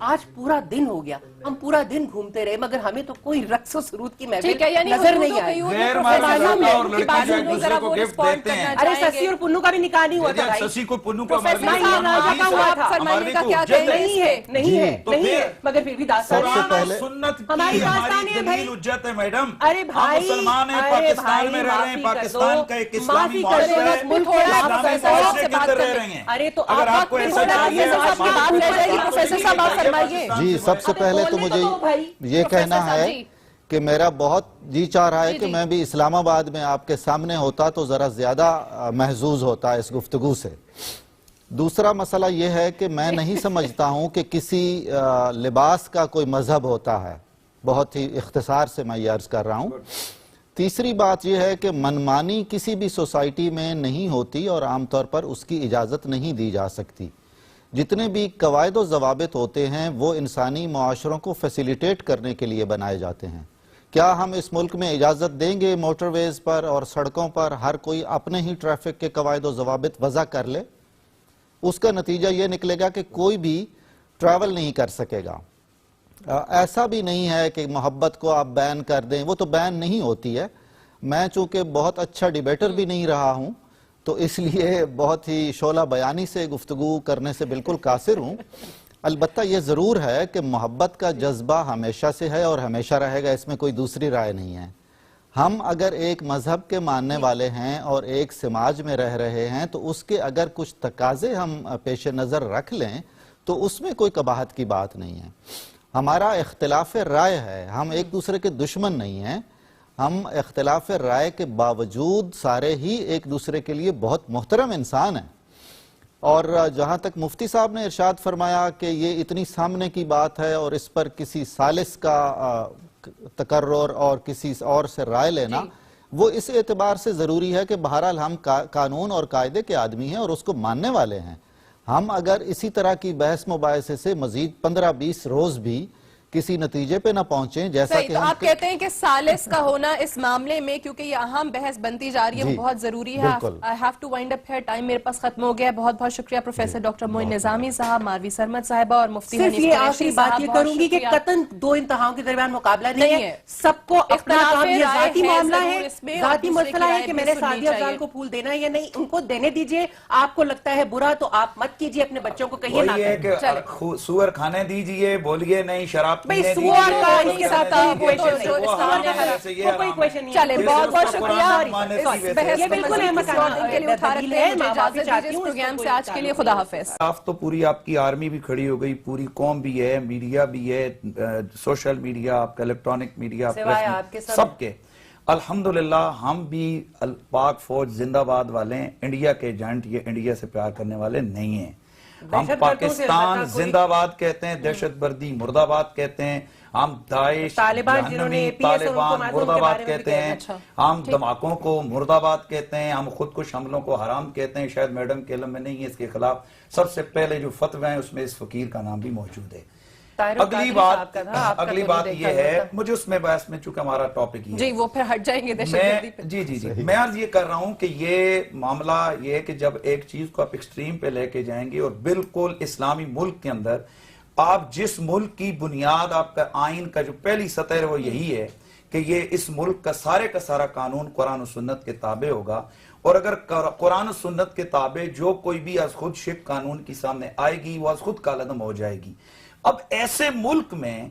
آج پورا دن ہو گیا, ہم پورا دن گھومتے رہے مگر ہمیں تو کوئی رقص و سرود کی ٹھیک ہے, یعنی نظر نہیں آئی. غیر محرم لڑکا اور لڑکی جو ایک دوسرے کو گفٹ دیتے ہیں. ارے سسی اور پنو کا بھی نکاح نہیں ہوا تھا. سسی کو پنو کا نہیں ہے مگر پھر بھی داستان سنت ہماری کی داستان ہے بھائی. حجت ہے میڈم. ارے بھائی, مسلمان ہیں, پاکستان میں رہ رہے ہیں, پاکستان کا ایک اسلامی معاشرہ ہے, اسلامی معاشرے کے اندر رہ رہے ہیں. ارے تو اگر آپ کو ایسا جی سب سے پہلے تو مجھے یہ کہنا ہے کہ میرا بہت جی چاہ رہا ہے کہ میں بھی اسلام آباد میں آپ کے سامنے ہوتا تو ذرا زیادہ محظوظ ہوتا اس گفتگو سے. دوسرا مسئلہ یہ ہے کہ میں نہیں سمجھتا ہوں کہ کسی لباس کا کوئی مذہب ہوتا ہے. بہت ہی اختصار سے میں یہ عرض کر رہا ہوں. تیسری بات یہ ہے کہ منمانی کسی بھی سوسائٹی میں نہیں ہوتی اور عام طور پر اس کی اجازت نہیں دی جا سکتی. جتنے بھی قواعد و ضوابط ہوتے ہیں وہ انسانی معاشروں کو فیسیلیٹیٹ کرنے کے لیے بنائے جاتے ہیں. کیا ہم اس ملک میں اجازت دیں گے موٹر ویز پر اور سڑکوں پر ہر کوئی اپنے ہی ٹریفک کے قواعد و ضوابط وضع کر لے؟ اس کا نتیجہ یہ نکلے گا کہ کوئی بھی ٹریول نہیں کر سکے گا. ایسا بھی نہیں ہے کہ محبت کو آپ بین کر دیں, وہ تو بین نہیں ہوتی ہے. میں چونکہ بہت اچھا ڈیبیٹر بھی نہیں رہا ہوں تو اس لیے بہت ہی شعلہ بیانی سے گفتگو کرنے سے بالکل قاصر ہوں. البتہ یہ ضرور ہے کہ محبت کا جذبہ ہمیشہ سے ہے اور ہمیشہ رہے گا, اس میں کوئی دوسری رائے نہیں ہے. ہم اگر ایک مذہب کے ماننے والے ہیں اور ایک سماج میں رہ رہے ہیں تو اس کے اگر کچھ تقاضے ہم پیش نظر رکھ لیں تو اس میں کوئی قباحت کی بات نہیں ہے. ہمارا اختلاف رائے ہے, ہم ایک دوسرے کے دشمن نہیں ہیں. ہم اختلاف رائے کے باوجود سارے ہی ایک دوسرے کے لیے بہت محترم انسان ہیں. اور جہاں تک مفتی صاحب نے ارشاد فرمایا کہ یہ اتنی سامنے کی بات ہے اور اس پر کسی ثالث کا تقرر اور کسی اور سے رائے لینا, وہ اس اعتبار سے ضروری ہے کہ بہرحال ہم قانون اور قاعدے کے آدمی ہیں اور اس کو ماننے والے ہیں. ہم اگر اسی طرح کی بحث مباحثے سے مزید 15-20 روز بھی کسی نتیجے پہ نہ پہنچیں جیسا کہ آپ کہتے ہیں کہ ثالث کا ہونا اس معاملے میں کیونکہ یہ اہم بحث بنتی جا رہی ہے, وہ بہت ضروری ہے. I have to wind up here, time میرے پاس ختم ہو گیا. بہت بہت شکریہ پروفیسر ڈاکٹر معین نظامی صاحب, ماروی سرمد صاحبہ اور مفتی صرف یہ آخری بات یہ کروں گی کہ قطعاً دو انتہاؤں کے درمیان مقابلہ نہیں ہے. سب کو اپنا کام, یہ ذاتی معاملہ ہے, ذاتی مسئلہ ہے کہ میں نے سعدیہ افضال کو پھول دینا ہے یا نہیں, ان کو دینے دیجئے. آپ کو لگتا ہے برا تو آپ مت کیجئے, اپنے بچوں کو کہیے نہ کریں. سور کھانے دیجئے, بولیے نہیں, شراب پینے دیجئے. چلے بہت بہت شکریہ. یہ بالکل پروگرام سے آج کے لیے خدا حافظ. آپ تو پوری آپ کی آرمی بھی کھڑی ہو گئی, پوری قوم بھی ہے, میڈیا بھی ہے, سوشل میڈیا, آپ کا الیکٹرانک میڈیا, سب کے. الحمدللہ ہم بھی پاک فوج زندہ باد والے ہیں, انڈیا کے ایجنٹ, یہ انڈیا سے پیار کرنے والے نہیں ہیں. ہم پاکستان زندہ باد کہتے ہیں, دہشت گردی مرد آباد کہتے ہیں, ہم داعش, طالبان مرد آباد کہتے ہیں, ہم دھماکوں کو مرد آباد کہتے ہیں, ہم خودکش حملوں کو حرام کہتے ہیں. شاید میڈم کے علم میں نہیں ہے, اس کے خلاف سب سے پہلے جو فتوی ہیں اس میں اس فقیر کا نام بھی موجود ہے. اگلی بات یہ ہے, مجھے اس میں بحث میں چونکہ ہمارا ٹاپک یہ جی وہ پھر ہٹ جائیں گے دہشت گردی پہ. جی میں عرض یہ کر رہا ہوں کہ یہ معاملہ یہ ہے کہ جب ایک چیز کو آپ ایکسٹریم پہ لے کے جائیں گے, اور بالکل اسلامی ملک کے اندر آپ جس ملک کی بنیاد آپ کا آئین کا جو پہلی سطح ہے وہ یہی ہے کہ یہ اس ملک کا سارا قانون قرآن و سنت کے تابع ہوگا, اور اگر قرآن و سنت کے تابع جو کوئی بھی از خود شک قانون کی سامنے آئے گی وہ از خود کالعدم ہو جائے گی. اب ایسے ملک میں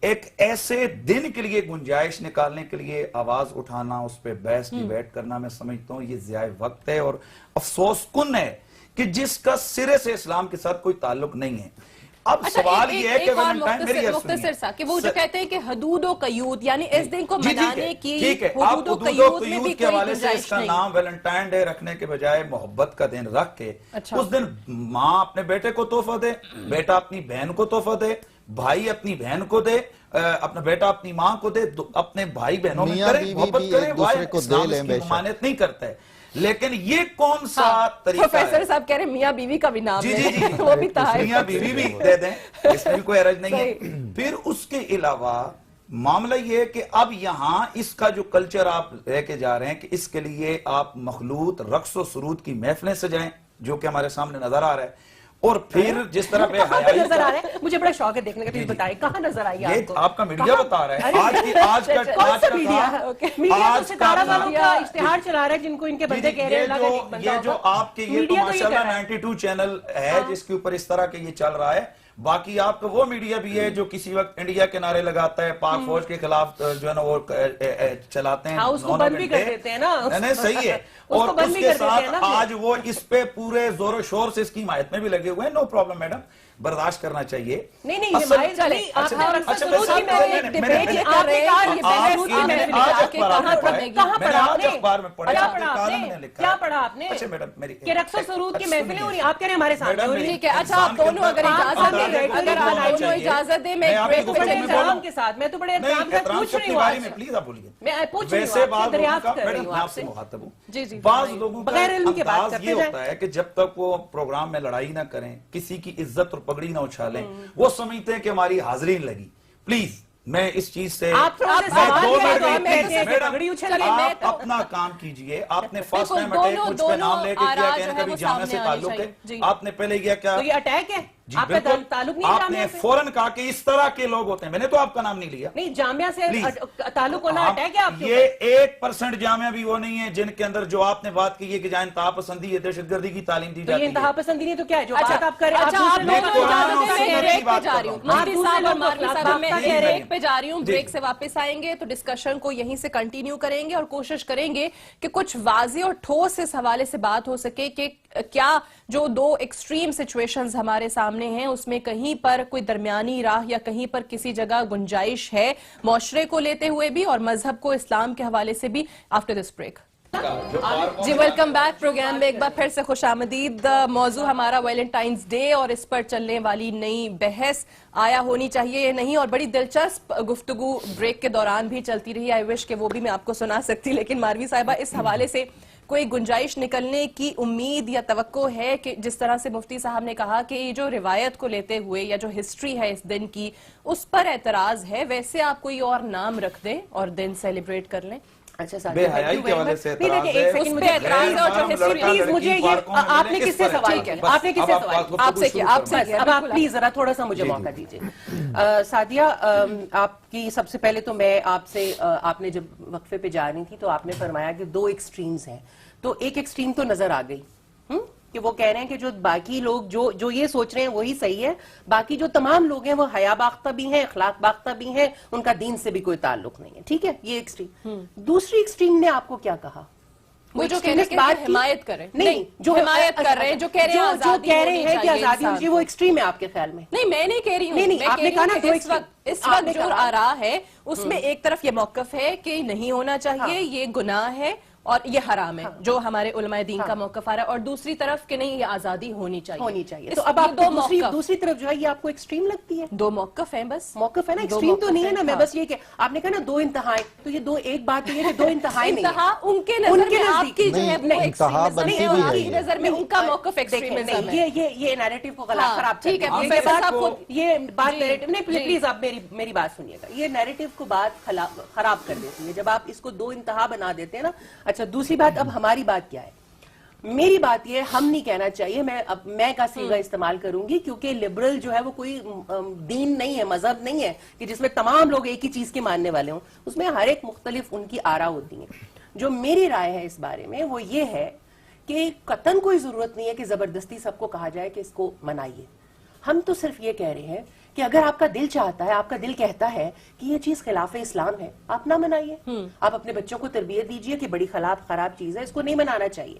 ایک ایسے دن کے لیے گنجائش نکالنے کے لیے آواز اٹھانا, اس پہ بحث ڈیبیٹ کرنا, میں سمجھتا ہوں یہ ضیاء وقت ہے اور افسوس کن ہے کہ جس کا سرے سے اسلام کے ساتھ کوئی تعلق نہیں ہے. اب سوال یہ ہے کہ مختصر سا کہ وہ جو کہتے ہیں کہ حدود و قیود, یعنی اس دن کو منانے کی حدود و قیود کے حوالے سے اس کا نام ویلنٹائن ڈے رکھنے کے بجائے محبت کا دن رکھ کے اس دن ماں اپنے بیٹے کو تحفہ دے, بیٹا اپنی بہن کو تحفہ دے, بھائی اپنی بہن کو دے, اپنا بیٹا اپنی ماں کو دے, اپنے بھائی بہنوں میں کرے, محبت کرے. اسلام اس کی ممانعت نہیں کرتا ہے, لیکن یہ کون سا طریقہ ہے؟ پروفیسر صاحب کہہ رہے ہیں میاں بیوی کا بھی نام ہے. جی وہ بھی تحائف, میاں بیوی بھی دے دیں, اس میں بھی کوئی حرج نہیں ہے. پھر اس کے علاوہ معاملہ یہ ہے کہ اب یہاں اس کا جو کلچر آپ لے کے جا رہے ہیں کہ اس کے لیے آپ مخلوط رقص و سرود کی محفلیں سجائیں, جو کہ ہمارے سامنے نظر آ رہا ہے, اور پھر جس طرح بے کہاں پہ حیائی نظر آ رہا ہے؟ مجھے بڑا شوق ہے دیکھنے کا، پلیز بتائیں کہاں نظر آئی ہے یہ آپ کو؟ آپ کا میڈیا بتا رہا ہے آج کا کون سا میڈیا؟ میڈیا تو ستارہ والوں کا آج اشتہار چلا رہا ہے جن کو ان کے بندے کہہ رہے ہیں اللہ کا ایک بندہ یہ جو ہوگا۔ آپ کے یہ تو میڈیا تو ماشاءاللہ کہہ رہا ہے۔ 92 چینل ہے جس کے اوپر اس طرح کے یہ چل رہا ہے، باقی آپ کا وہ میڈیا بھی ہے جو کسی وقت انڈیا کے نعرے لگاتا ہے، پاک فوج کے خلاف جو ہے نا وہ چلاتے ہیں، ہاں اس کو بند بھی کر دیتے ہیں نا، نہیں صحیح ہے، اور اس کے ساتھ آج وہ اس پہ پورے زور و شور سے اس کی حمایت میں بھی لگے ہوئے ہیں۔ نو پرابلم میڈم، برداشت کرنا چاہیے۔ نہیں نہیں حمایت چلے آپ نے اچھا ثبوت کی میں ایک ڈبیٹ یہ کر رہے ہیں، یہ بحث کی میں نے لکھا کہ کہاں پڑھا آپ نے؟ کیا پڑھا آپ نے؟ کیا پڑھا آپ نے؟ کہ رقص و سرود کی محفلیں ہو رہی ہیں، آپ کہہ رہے ہیں ہمارے سامنے ہو رہی ہیں۔ ٹھیک ہے، اچھا آپ دونوں اگر اجازت دیں میں ایک بریک بڑے احترام کے ساتھ، میں تو بڑے احترام کے ساتھ پوچھ رہی ہوں آج، پلیز آپ بولیے۔ میں پوچھ رہی ہوں آپ سے، دریافت کر رہی ہوں میں آپ آپ سے سے مخاطب ہوں۔ جی جی بعض لوگوں کا بغیر علم کے بات انداز کرتے یہ جائیں۔ ہوتا ہے کہ جب تک وہ پروگرام میں لڑائی نہ کریں، کسی کی عزت اور پگڑی نہ اچھالیں، وہ سمجھتے ہیں کہ ہماری حاضرین لگی۔ پلیز میں اس چیز سے آپ اپنا کام کیجئے۔ آپ نے فرسٹ ٹائم اٹیک مجھ پہ نام لے کے کیا، کہنے کا بھی جامعہ سے تعلق ہے، آپ نے پہلے کیا کیا؟ تو یہ اٹیک ہے، جی آپ کا بالکل، تعلق نہیں آپ جامعہ نے سے؟ فوراً کہا کہ اس طرح کے لوگ ہوتے ہیں، میں نے تو آپ کا نام نہیں لیا۔ نہیں جامعہ سے تعلق ہونا اٹیک ہے آپ کے یہ 1% جامعہ بھی وہ نہیں ہے جن کے اندر جو آپ نے بات کی ہے کہ جہاں انتہا پسندی ہے، دہشت گردی کی تعلیم دی تو جاتی یہ ہے۔ انتہا پسندی نہیں تو کیا ہے جو بات آپ کریں؟ اچھا آپ میں لوگوں کو قرآن اجازت اور دیں، میں سنت کی بریک پہ بات جا کر رہی ہوں۔ رہا ہوں۔ مفتی صاحب اور ماروی صاحب میں جی، بریک پہ جا رہی ہوں، جی۔ بریک سے واپس آئیں گے تو ڈسکشن کو یہیں سے کنٹینیو کریں گے اور کوشش کریں گے کہ کچھ واضح اور ٹھوس اس حوالے سے بات ہو سکے کہ کیا جو دو ایکسٹریم سچویشنز ہمارے سامنے ہیں اس میں کہیں پر کوئی درمیانی راہ یا کہیں پر کسی جگہ گنجائش ہے، معاشرے کو لیتے ہوئے بھی اور مذہب کو اسلام کے حوالے سے بھی۔ آفٹر دس بریک جی ویلکم بیک پروگرام میں ایک بار پھر سے خوش آمدید۔ موضوع ہمارا ویلنٹائنز ڈے اور اس پر چلنے والی نئی بحث آیا ہونی چاہیے یا نہیں، اور بڑی دلچسپ گفتگو بریک کے دوران بھی چلتی رہی۔ آئی وش کہ وہ بھی میں آپ کو سنا سکتی، لیکن ماروی صاحبہ اس حوالے سے کوئی گنجائش نکلنے کی امید یا توقع ہے کہ جس طرح سے مفتی صاحب نے کہا کہ یہ جو روایت کو لیتے ہوئے یا جو ہسٹری ہے اس دن کی اس پر اعتراض ہے، ویسے آپ کوئی اور نام رکھ دیں اور دن سیلیبریٹ کر لیں؟ اچھا بے حیائی کے حوالے سے اعتراض ہے، اس پہ اعتراض ہے اور جو ہسٹری پلیز مجھے یہ آپ نے کس سے سوال کیا؟ آپ نے کس سے سوال کیا؟ آپ سے کیا؟ آپ سے کیا؟ اب آپ پلیز ذرا تھوڑا سا مجھے موقع دیجیے۔ سعدیہ آپ کی سب سے پہلے تو میں آپ سے، آپ نے جب وقفے پہ جا رہی تھی تو آپ نے فرمایا کہ دو ایکسٹریمز ہیں، تو ایک ایکسٹریم تو نظر آ گئی کہ وہ کہہ رہے ہیں کہ جو باقی لوگ جو یہ سوچ رہے ہیں وہی صحیح ہے، باقی جو تمام لوگ ہیں وہ حیا باختہ بھی ہیں، اخلاق باختہ بھی ہیں، ان کا دین سے بھی کوئی تعلق نہیں ہے، ٹھیک ہے یہ ایکسٹریم۔ دوسری ایکسٹریم نے آپ کو کیا کہا؟ وہ جو کہہ رہے ہیں حمایت کریں، نہیں جو حمایت کر رہے ہیں، جو کہہ رہے ہیں جو کہہ رہے ہیں کہ آزادی ہونی چاہیے، وہ ایکسٹریم ہے آپ کے خیال میں؟ نہیں میں نہیں کہہ رہی ہوں، نہیں آپ نے کہا نا اس وقت جو آ رہا ہے اس میں ایک طرف یہ موقف ہے کہ نہیں ہونا چاہیے، یہ گناہ ہے اور یہ حرام ہے جو ہمارے علماء دین کا موقف آ رہا ہے، اور دوسری طرف کہ نہیں یہ آزادی ہونی چاہیے۔ تو اب آپ دوسری طرف جو ہے یہ آپ کو ایکسٹریم لگتی ہے؟ دو موقف ہیں بس، موقف ہے نا، ایکسٹریم تو نہیں ہے نا۔ میں بس یہ کہ آپ نے کہا نا دو انتہائیں، تو یہ دو ایک بات تو یہ کہ دو انتہائیں نہیں ہیں، انتہا ان کے نظر میں آپ کی جو ہے وہ انتہا بنتی بھی ہے، آپ کی نظر میں ان کا موقف ایکسٹریمزم ہے۔ یہ نیریٹو کو غلط خراب ٹھیک ہے، یہ بات نیریٹو نہیں، پلیز آپ میری بات سنیے گا، یہ نیریٹو کو بات خراب کر دیتی ہے جب آپ اس کو دو انتہا بنا دیتے ہیں نا۔ اچھا دوسری بات، اب ہماری بات کیا ہے؟ میری بات یہ ہم نہیں کہنا چاہیے، میں کا صیغہ استعمال کروں گی کیونکہ لبرل جو ہے وہ کوئی دین نہیں ہے، مذہب نہیں ہے کہ جس میں تمام لوگ ایک ہی چیز کے ماننے والے ہوں، اس میں ہر ایک مختلف ان کی آرا ہوتی ہیں۔ جو میری رائے ہے اس بارے میں وہ یہ ہے کہ قطعاً کوئی ضرورت نہیں ہے کہ زبردستی سب کو کہا جائے کہ اس کو منائیے۔ ہم تو صرف یہ کہہ رہے ہیں کہ اگر آپ کا دل چاہتا ہے، آپ کا دل کہتا ہے کہ یہ چیز خلاف اسلام ہے، آپ نہ منائیے۔ آپ اپنے بچوں کو تربیت دیجئے کہ بڑی خراب چیز ہے، اس کو نہیں منانا چاہیے،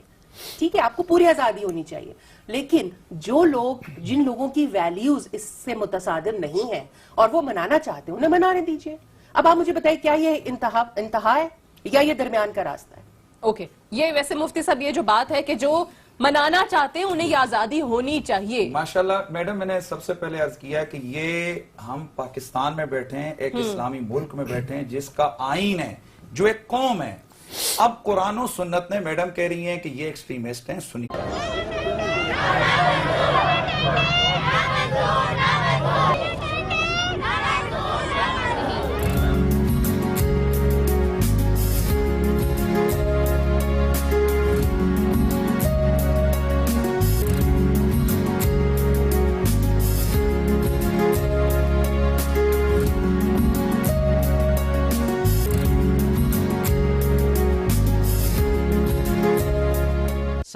ٹھیک ہے، آپ کو پوری آزادی ہونی چاہیے۔ لیکن جن لوگوں کی ویلیوز اس سے متصادم نہیں ہیں اور وہ منانا چاہتے ہیں، انہیں منانے دیجئے۔ اب آپ مجھے بتائیں کیا یہ انتہا ہے یا یہ درمیان کا راستہ ہے؟ اوکے، یہ ویسے مفتی صاحب یہ جو بات ہے کہ جو منانا چاہتے ہیں انہیں یہ آزادی ہونی چاہیے۔ ماشاءاللہ میڈم، میں نے سب سے پہلے عرض کیا کہ یہ ہم پاکستان میں بیٹھے ہیں، ایک اسلامی ملک میں بیٹھے ہیں جس کا آئین ہے، جو ایک قوم ہے۔ اب قرآن و سنت نے میڈم کہہ رہی ہیں کہ یہ ایکسٹریمسٹ ہیں، سنی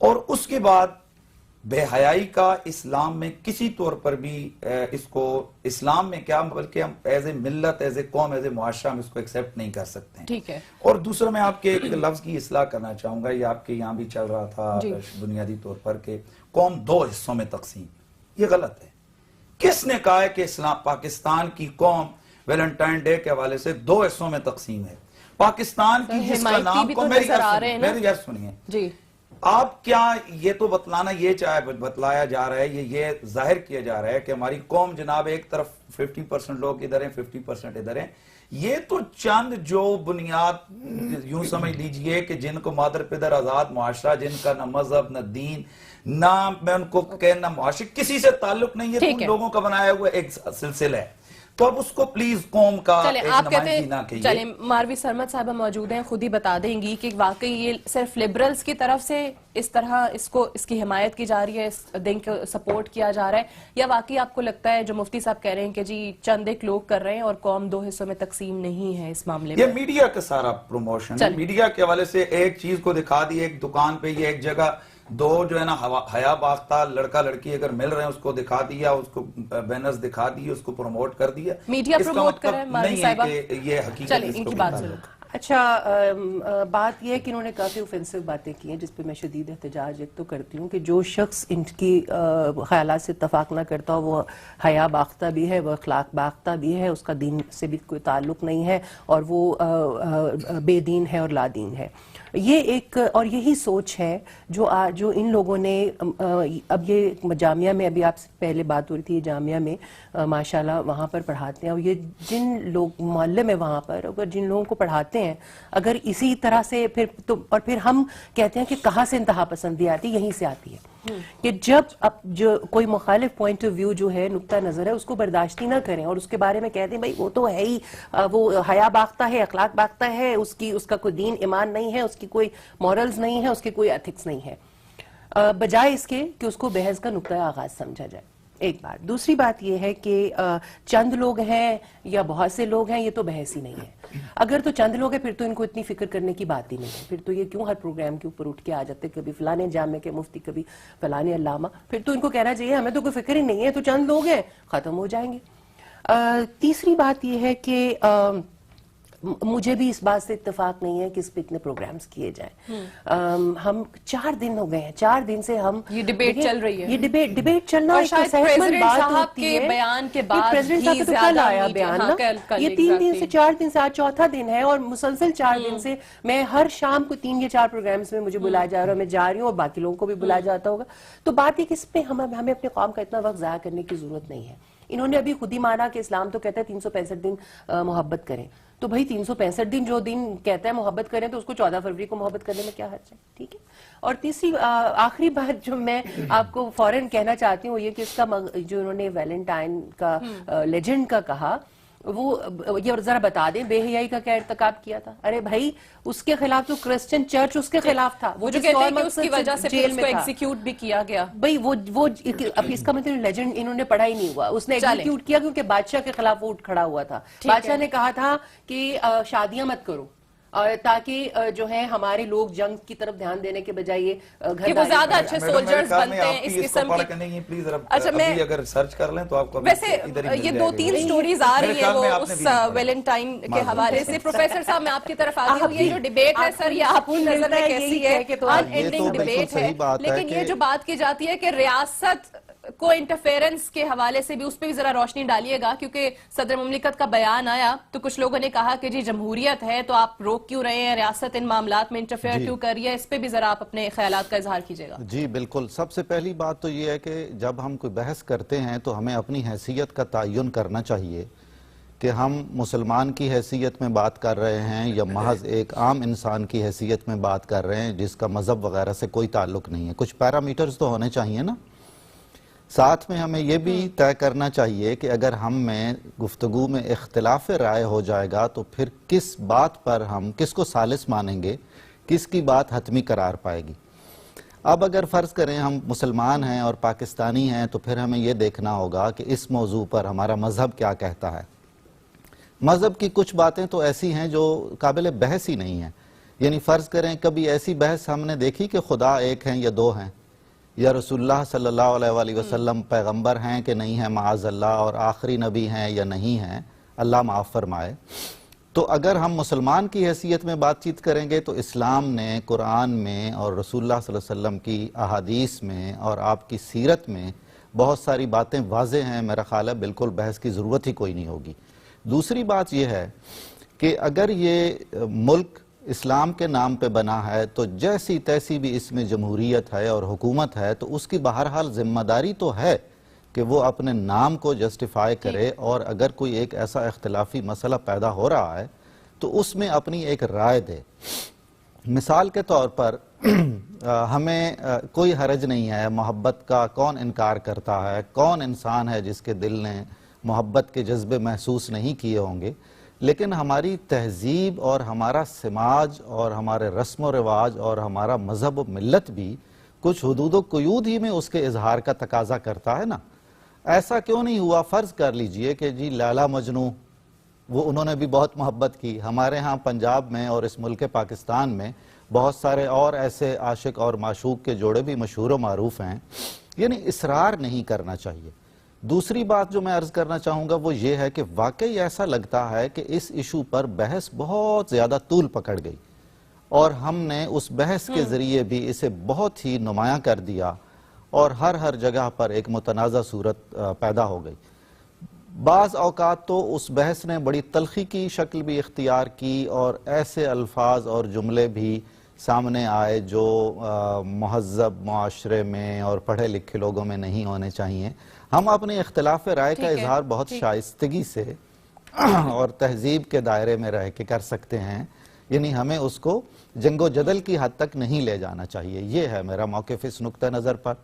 اور اس کے بعد بے حیائی کا اسلام میں کسی طور پر بھی اس کو اسلام میں کیا بلکہ ہم ایز اے ملت ایز اے قوم ایز اے معاشرہ ہم اس کو ایکسیپٹ نہیں کر سکتے ہیں. ٹھیک ہے. اور دوسرا میں آپ کے ایک لفظ کی اصلاح کرنا چاہوں گا, یہ آپ کے یہاں بھی چل رہا تھا بنیادی طور پر کہ قوم دو حصوں میں تقسیم, یہ غلط ہے. کس نے کہا ہے کہ اسلام پاکستان کی قوم ویلنٹائن ڈے کے حوالے سے دو حصوں میں تقسیم ہے؟ پاکستان کی جس کا نام میری یار سنیے جی, آپ کیا یہ تو بتلانا یہ بتلایا جا رہا ہے, یہ ظاہر کیا جا رہا ہے کہ ہماری قوم جناب ایک طرف 50% لوگ ادھر ہیں 50% ادھر ہیں. یہ تو چند جو بنیاد یوں سمجھ لیجئے کہ جن کو مادر پدر آزاد معاشرہ, جن کا نہ مذہب نہ دین نہ میں ان کو کہنا معاشرے کسی سے تعلق نہیں ہے, ان لوگوں کا بنایا ہوا ایک سلسلہ ہے. تو اب اس کو پلیز قوم کا ایک نمائندگی نہ کہیے. چلیں ماروی سرمد صاحبہ موجود ہیں, خود ہی بتا دیں گی کہ واقعی یہ صرف لبرلز کی طرف سے اس طرح اس کی حمایت کی جا رہی ہے, اس دن کو سپورٹ کیا جا رہا ہے, یا واقعی آپ کو لگتا ہے جو مفتی صاحب کہہ رہے ہیں کہ جی چند ایک لوگ کر رہے ہیں اور قوم دو حصوں میں تقسیم نہیں ہے اس معاملے میں؟ یہ میڈیا کا سارا پروموشن ہے. میڈیا کے حوالے سے ایک چیز کو دکھا دی, ایک دکان پہ یہ ایک جگہ دو جو ہے نا حیا باختہ لڑکا لڑکی اگر مل رہے ہیں اس کو دکھا دیا, اس کو بینرز دکھا دیے, اس کو پروموٹ کر دیا. میڈیا پروموٹ کر رہے ہیں ماروی صاحبہ, یہ حقیقت. چلیں ان کی بات سنو. اچھا بات یہ ہے کہ انہوں نے کافی اوفینسو باتیں کی ہیں جس پہ میں شدید احتجاج ایک تو کرتی ہوں کہ جو شخص ان کی خیالات سے اتفاق نہ کرتا ہو وہ حیا باختہ بھی ہے, وہ اخلاق باختہ بھی ہے, اس کا دین سے بھی کوئی تعلق نہیں ہے اور وہ بے دین ہے اور لا دین ہے. یہ ایک اور یہی سوچ ہے جو ان لوگوں نے اب یہ جامعہ میں, ابھی آپ سے پہلے بات ہو رہی تھی, جامعہ میں ماشاءاللہ وہاں پر پڑھاتے ہیں, اور یہ جن لوگ معلم میں وہاں پر اگر جن لوگوں کو پڑھاتے ہیں اگر اسی طرح سے پھر ہم کہتے ہیں کہ کہاں سے انتہا پسندی آتی, یہیں سے آتی ہے کہ جب جو کوئی مخالف پوائنٹ آف ویو جو ہے, نقطہ نظر ہے, اس کو برداشت نہ کریں اور اس کے بارے میں کہتے ہیں بھائی وہ تو ہے ہی, وہ حیا باختہ ہے, اخلاق باختہ ہے, اس کا کوئی دین ایمان نہیں ہے, اس کی کوئی مورلز نہیں ہے, اس کی کوئی ایتھکس نہیں ہے, بجائے اس کے کہ اس کو بحث کا نقطہ آغاز سمجھا جائے. ایک بات. دوسری بات یہ ہے کہ چند لوگ ہیں یا بہت سے لوگ ہیں, یہ تو بحث ہی نہیں ہے. اگر تو چند لوگ ہیں پھر تو ان کو اتنی فکر کرنے کی بات ہی نہیں ہے, پھر تو یہ کیوں ہر پروگرام کے اوپر اٹھ کے آ جاتے, کبھی فلانے جامعہ کے مفتی, کبھی فلانے علامہ, پھر تو ان کو کہنا چاہیے ہمیں تو کوئی فکر ہی نہیں ہے, تو چند لوگ ہیں ختم ہو جائیں گے. تیسری بات یہ ہے کہ مجھے بھی اس بات سے اتفاق نہیں ہے کہ اس پہ اتنے پروگرامز کیے جائیں. ہم 4 دن ہو گئے ہیں, 4 دن سے ہم یہ ڈیبیٹ چل رہی ہے, یہ ڈیبیٹ چلنا اور شاید پریزیڈنٹ صاحب کے بیان کے بعد پریزیڈنٹ صاحب تو کل آیا بیان نا, یہ 3 دن سے 4 دن سے آج چوتھا دن ہے, اور مسلسل 4 دن سے میں ہر شام کو 3 یا 4 پروگرامز میں مجھے بلایا جا رہا ہے, میں جا رہی ہوں اور باقی لوگوں کو بھی بلایا جاتا ہوگا. تو بات یہ کہ اس پہ ہمیں اپنے قوم کا اتنا وقت ضائع کرنے کی ضرورت نہیں ہے. انہوں نے ابھی خود ہی مانا کہ اسلام تو کہتا ہے 365 دن محبت کریں, تو بھائی 365 دن جو دن کہتا ہے محبت کریں تو اس کو 14 فروری کو محبت کرنے میں کیا حرج ہے, ٹھیک ہے. اور تیسری آخری بات جو میں آپ کو فوراً کہنا چاہتی ہوں وہ یہ کہ اس کا جو انہوں نے ویلنٹائن کا لیجنڈ کا کہا, وہ یہ ذرا بتا دیں بے حیائی کا کیا ارتکاب کیا تھا. ارے بھائی اس کے خلاف تو کرسچن چرچ اس کے خلاف تھا, وہ جو کہتے ہیں کہ اس کی وجہ سے اس کو ایگزیکیوٹ بھی کیا گیا. بھائی وہ اب اس کا مطلب لیجنڈ انہوں نے پڑھا ہی نہیں ہوا, اس نے ایگزیکیوٹ کیا کیونکہ بادشاہ کے خلاف وہ اٹھ کھڑا ہوا تھا. بادشاہ نے کہا تھا کہ شادیاں مت کرو تاکہ جو ہے ہمارے لوگ جنگ کی طرف دھیان دینے کے بجائے کہ وہ زیادہ اچھے سولجرز بنتے ہیں اس قسم کی. اچھا میں اگر سرچ کر لیں تو آپ کو ویسے یہ 2-3 سٹوریز آ رہی ہیں وہ اس ویلنٹائن کے حوالے سے. پروفیسر صاحب میں آپ کی طرف آتی ہوں, یہ جو ڈیبیٹ ہے سر یہ آپ کی نظر میں کیسی ہے؟ ان اینڈنگ ڈیبیٹ ہے, لیکن یہ جو بات کی جاتی ہے کہ ریاست کو انٹرفیرنس کے حوالے سے بھی اس پہ بھی ذرا روشنی ڈالیے گا, کیونکہ صدر مملکت کا بیان آیا تو کچھ لوگوں نے کہا کہ جی جمہوریت ہے تو آپ روک کیوں رہے ہیں, ریاست ان معاملات میں انٹرفیئر کیوں کر رہی ہے, اس پہ بھی ذرا آپ اپنے خیالات کا اظہار کیجیے گا. جی بالکل. سب سے پہلی بات تو یہ ہے کہ جب ہم کوئی بحث کرتے ہیں تو ہمیں اپنی حیثیت کا تعین کرنا چاہیے کہ ہم مسلمان کی حیثیت میں بات کر رہے ہیں یا محض ایک عام انسان کی حیثیت میں بات کر رہے ہیں جس کا مذہب وغیرہ سے کوئی تعلق نہیں ہے. کچھ پیرامیٹرز تو ہونے چاہیے نا. ساتھ میں ہمیں یہ بھی طے کرنا چاہیے کہ اگر ہم میں گفتگو میں اختلاف رائے ہو جائے گا تو پھر کس بات پر ہم کس کو ثالث مانیں گے, کس کی بات حتمی قرار پائے گی. اب اگر فرض کریں ہم مسلمان ہیں اور پاکستانی ہیں تو پھر ہمیں یہ دیکھنا ہوگا کہ اس موضوع پر ہمارا مذہب کیا کہتا ہے. مذہب کی کچھ باتیں تو ایسی ہیں جو قابل بحث ہی نہیں ہیں. یعنی فرض کریں کبھی ایسی بحث ہم نے دیکھی کہ خدا ایک ہیں یا دو ہیں، یا رسول اللہ صلی اللہ علیہ وآلہ وسلم پیغمبر ہیں کہ نہیں ہیں معاذ اللہ، اور آخری نبی ہیں یا نہیں ہیں، اللہ معاف فرمائے۔ تو اگر ہم مسلمان کی حیثیت میں بات چیت کریں گے تو اسلام نے قرآن میں اور رسول اللہ صلی اللہ علیہ وسلم کی احادیث میں اور آپ کی سیرت میں بہت ساری باتیں واضح ہیں، میرا خیال ہے بالکل بحث کی ضرورت ہی کوئی نہیں ہوگی۔ دوسری بات یہ ہے کہ اگر یہ ملک اسلام کے نام پہ بنا ہے تو جیسی تیسی بھی اس میں جمہوریت ہے اور حکومت ہے تو اس کی بہرحال ذمہ داری تو ہے کہ وہ اپنے نام کو جسٹیفائی کرے، اور اگر کوئی ایک ایسا اختلافی مسئلہ پیدا ہو رہا ہے تو اس میں اپنی ایک رائے دے۔ مثال کے طور پر ہمیں کوئی حرج نہیں ہے، محبت کا کون انکار کرتا ہے، کون انسان ہے جس کے دل نے محبت کے جذبے محسوس نہیں کیے ہوں گے، لیکن ہماری تہذیب اور ہمارا سماج اور ہمارے رسم و رواج اور ہمارا مذہب و ملت بھی کچھ حدود و قیود ہی میں اس کے اظہار کا تقاضا کرتا ہے نا۔ ایسا کیوں نہیں ہوا؟ فرض کر لیجئے کہ جی لیلا مجنوں وہ انہوں نے بھی بہت محبت کی، ہمارے ہاں پنجاب میں اور اس ملک پاکستان میں بہت سارے اور ایسے عاشق اور معشوق کے جوڑے بھی مشہور و معروف ہیں، یعنی اصرار نہیں کرنا چاہیے۔ دوسری بات جو میں عرض کرنا چاہوں گا وہ یہ ہے کہ واقعی ایسا لگتا ہے کہ اس ایشو پر بحث بہت زیادہ طول پکڑ گئی، اور ہم نے اس بحث کے ذریعے بھی اسے بہت ہی نمایاں کر دیا، اور ہر جگہ پر ایک متنازع صورت پیدا ہو گئی۔ بعض اوقات تو اس بحث نے بڑی تلخی کی شکل بھی اختیار کی، اور ایسے الفاظ اور جملے بھی سامنے آئے جو مہذب معاشرے میں اور پڑھے لکھے لوگوں میں نہیں ہونے چاہیے۔ ہم اپنے اختلاف رائے کا اظہار بہت شائستگی سے اور تہذیب کے دائرے میں رہ کے کر سکتے ہیں، یعنی ہمیں اس کو جنگ و جدل کی حد تک نہیں لے جانا چاہیے۔ یہ ہے میرا موقف اس نقطہ نظر پر۔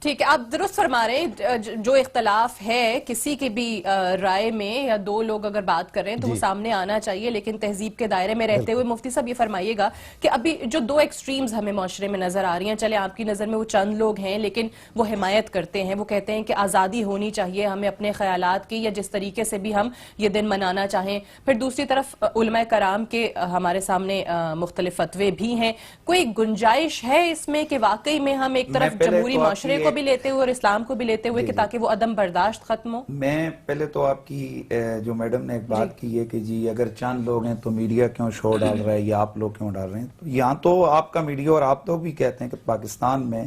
ٹھیک ہے، آپ درست فرما رہے ہیں، جو اختلاف ہے کسی کی بھی رائے میں یا دو لوگ اگر بات کر رہے ہیں تو وہ سامنے آنا چاہیے، لیکن تہذیب کے دائرے میں رہتے ہوئے مفتی صاحب یہ فرمائیے گا کہ ابھی جو دو ایکسٹریمز ہمیں معاشرے میں نظر آ رہی ہیں، چلے آپ کی نظر میں وہ چند لوگ ہیں لیکن وہ حمایت کرتے ہیں، وہ کہتے ہیں کہ آزادی ہونی چاہیے ہمیں اپنے خیالات کی یا جس طریقے سے بھی ہم یہ دن منانا چاہیں، پھر دوسری طرف علماء کرام کے ہمارے سامنے مختلف فتوے بھی ہیں۔ کوئی گنجائش ہے اس میں کہ واقعی میں ہم ایک طرف جمہوری معاشرے کو بھی لیتے ہوئے اور اسلام کو بھی لیتے ہوئے کہ تاکہ وہ عدم برداشت ختم ہو؟ میں پہلے تو آپ کی جو میڈم نے ایک بات کی ہے کہ جی اگر چند لوگ ہیں تو میڈیا کیوں شو ڈال رہا ہے یا آپ لوگ کیوں ڈال رہے ہیں، تو یہاں تو آپ کا میڈیا اور آپ تو بھی کہتے ہیں کہ پاکستان میں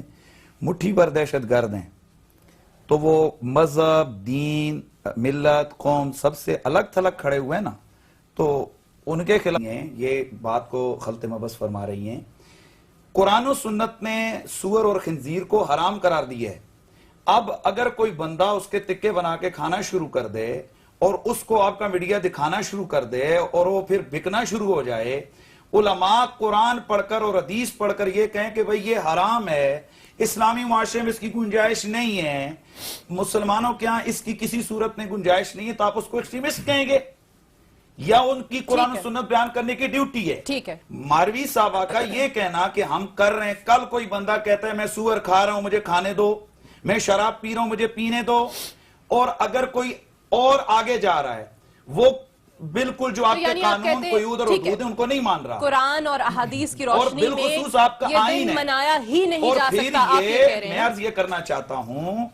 مٹھی پر دہشت گرد ہیں، تو وہ مذہب، دین، ملت، قوم سب سے الگ تھلگ کھڑے ہوئے ہیں نا، تو ان کے خلاف یہ بات کو خلط مبس فرما رہی ہیں۔ قرآن و سنت نے سور اور خنزیر کو حرام قرار دیا ہے۔ اب اگر کوئی بندہ اس کے تکے بنا کے کھانا شروع کر دے اور اس کو آپ کا میڈیا دکھانا شروع کر دے اور وہ پھر بکنا شروع ہو جائے، علماء قرآن پڑھ کر اور حدیث پڑھ کر یہ کہیں کہ بھئی یہ حرام ہے، اسلامی معاشرے میں اس کی گنجائش نہیں ہے، مسلمانوں کے ہاں اس کی کسی صورت میں گنجائش نہیں ہے، تو آپ اس کو ایکسٹریمسٹ کہیں گے یا ان کی قرآن و سنت بیان کرنے کی ڈیوٹی ہے؟ ٹھیک ہے، ماروی صاحبہ کا یہ کہنا کہ ہم کر رہے ہیں، کل کوئی بندہ کہتا ہے میں سور کھا رہا ہوں مجھے کھانے دو، میں شراب پی رہا ہوں مجھے پینے دو، اور اگر کوئی اور آگے جا رہا ہے وہ بالکل جو آپ کے قانون قیود اور حدود ہیں ان کو نہیں مان رہا، قرآن اور احادیث کی روشنی میں بالخصوص آپ کا یہ آئین دن ہے، منایا ہی نہیں اور جا پھر سکتا، آپ یہ کہہ رہے میں ہیں۔ عرض یہ کرنا چاہتا ہوں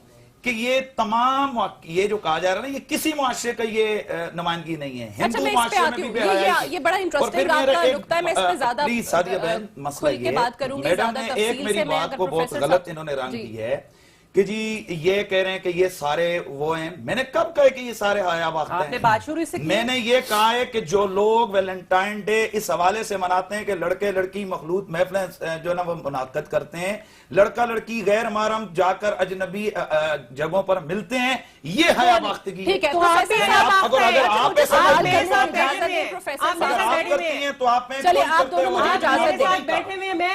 کہ یہ تمام یہ جو کہا جا رہا ہے یہ کسی معاشرے کا یہ نمائندگی نہیں ہے، ہندو معاشرے میں بھی بے حیائی کی۔ یہ بڑا انٹرسٹنگ آپ کا نقطہ ہے، میں اس پہ زیادہ پلیز سعدیہ بہن مسئلہ یہ ہے، میڈم نے ایک میری بات کو بہت غلط انہوں نے رنگ دی ہے کہ جی یہ کہہ رہے ہیں کہ یہ سارے وہ ہیں، میں نے کب کہا کہ یہ سارے حیا باختہ ہیں؟ آپ نے بات شروع سے کی، میں نے یہ کہا ہے کہ جو لوگ ویلنٹائن ڈے اس حوالے سے مناتے ہیں کہ لڑکے لڑکی مخلوط محفلیں جو نا وہ منعقد کرتے ہیں، لڑکا لڑکی غیر محرم جا کر اجنبی جگہوں پر ملتے ہیں، یہ حیا باختگی ہے۔ ٹھیک ہے، اگر آپ ایسا چلیے آپ دونوں مجھے اجازت دیں، بیٹھے ہوئے میں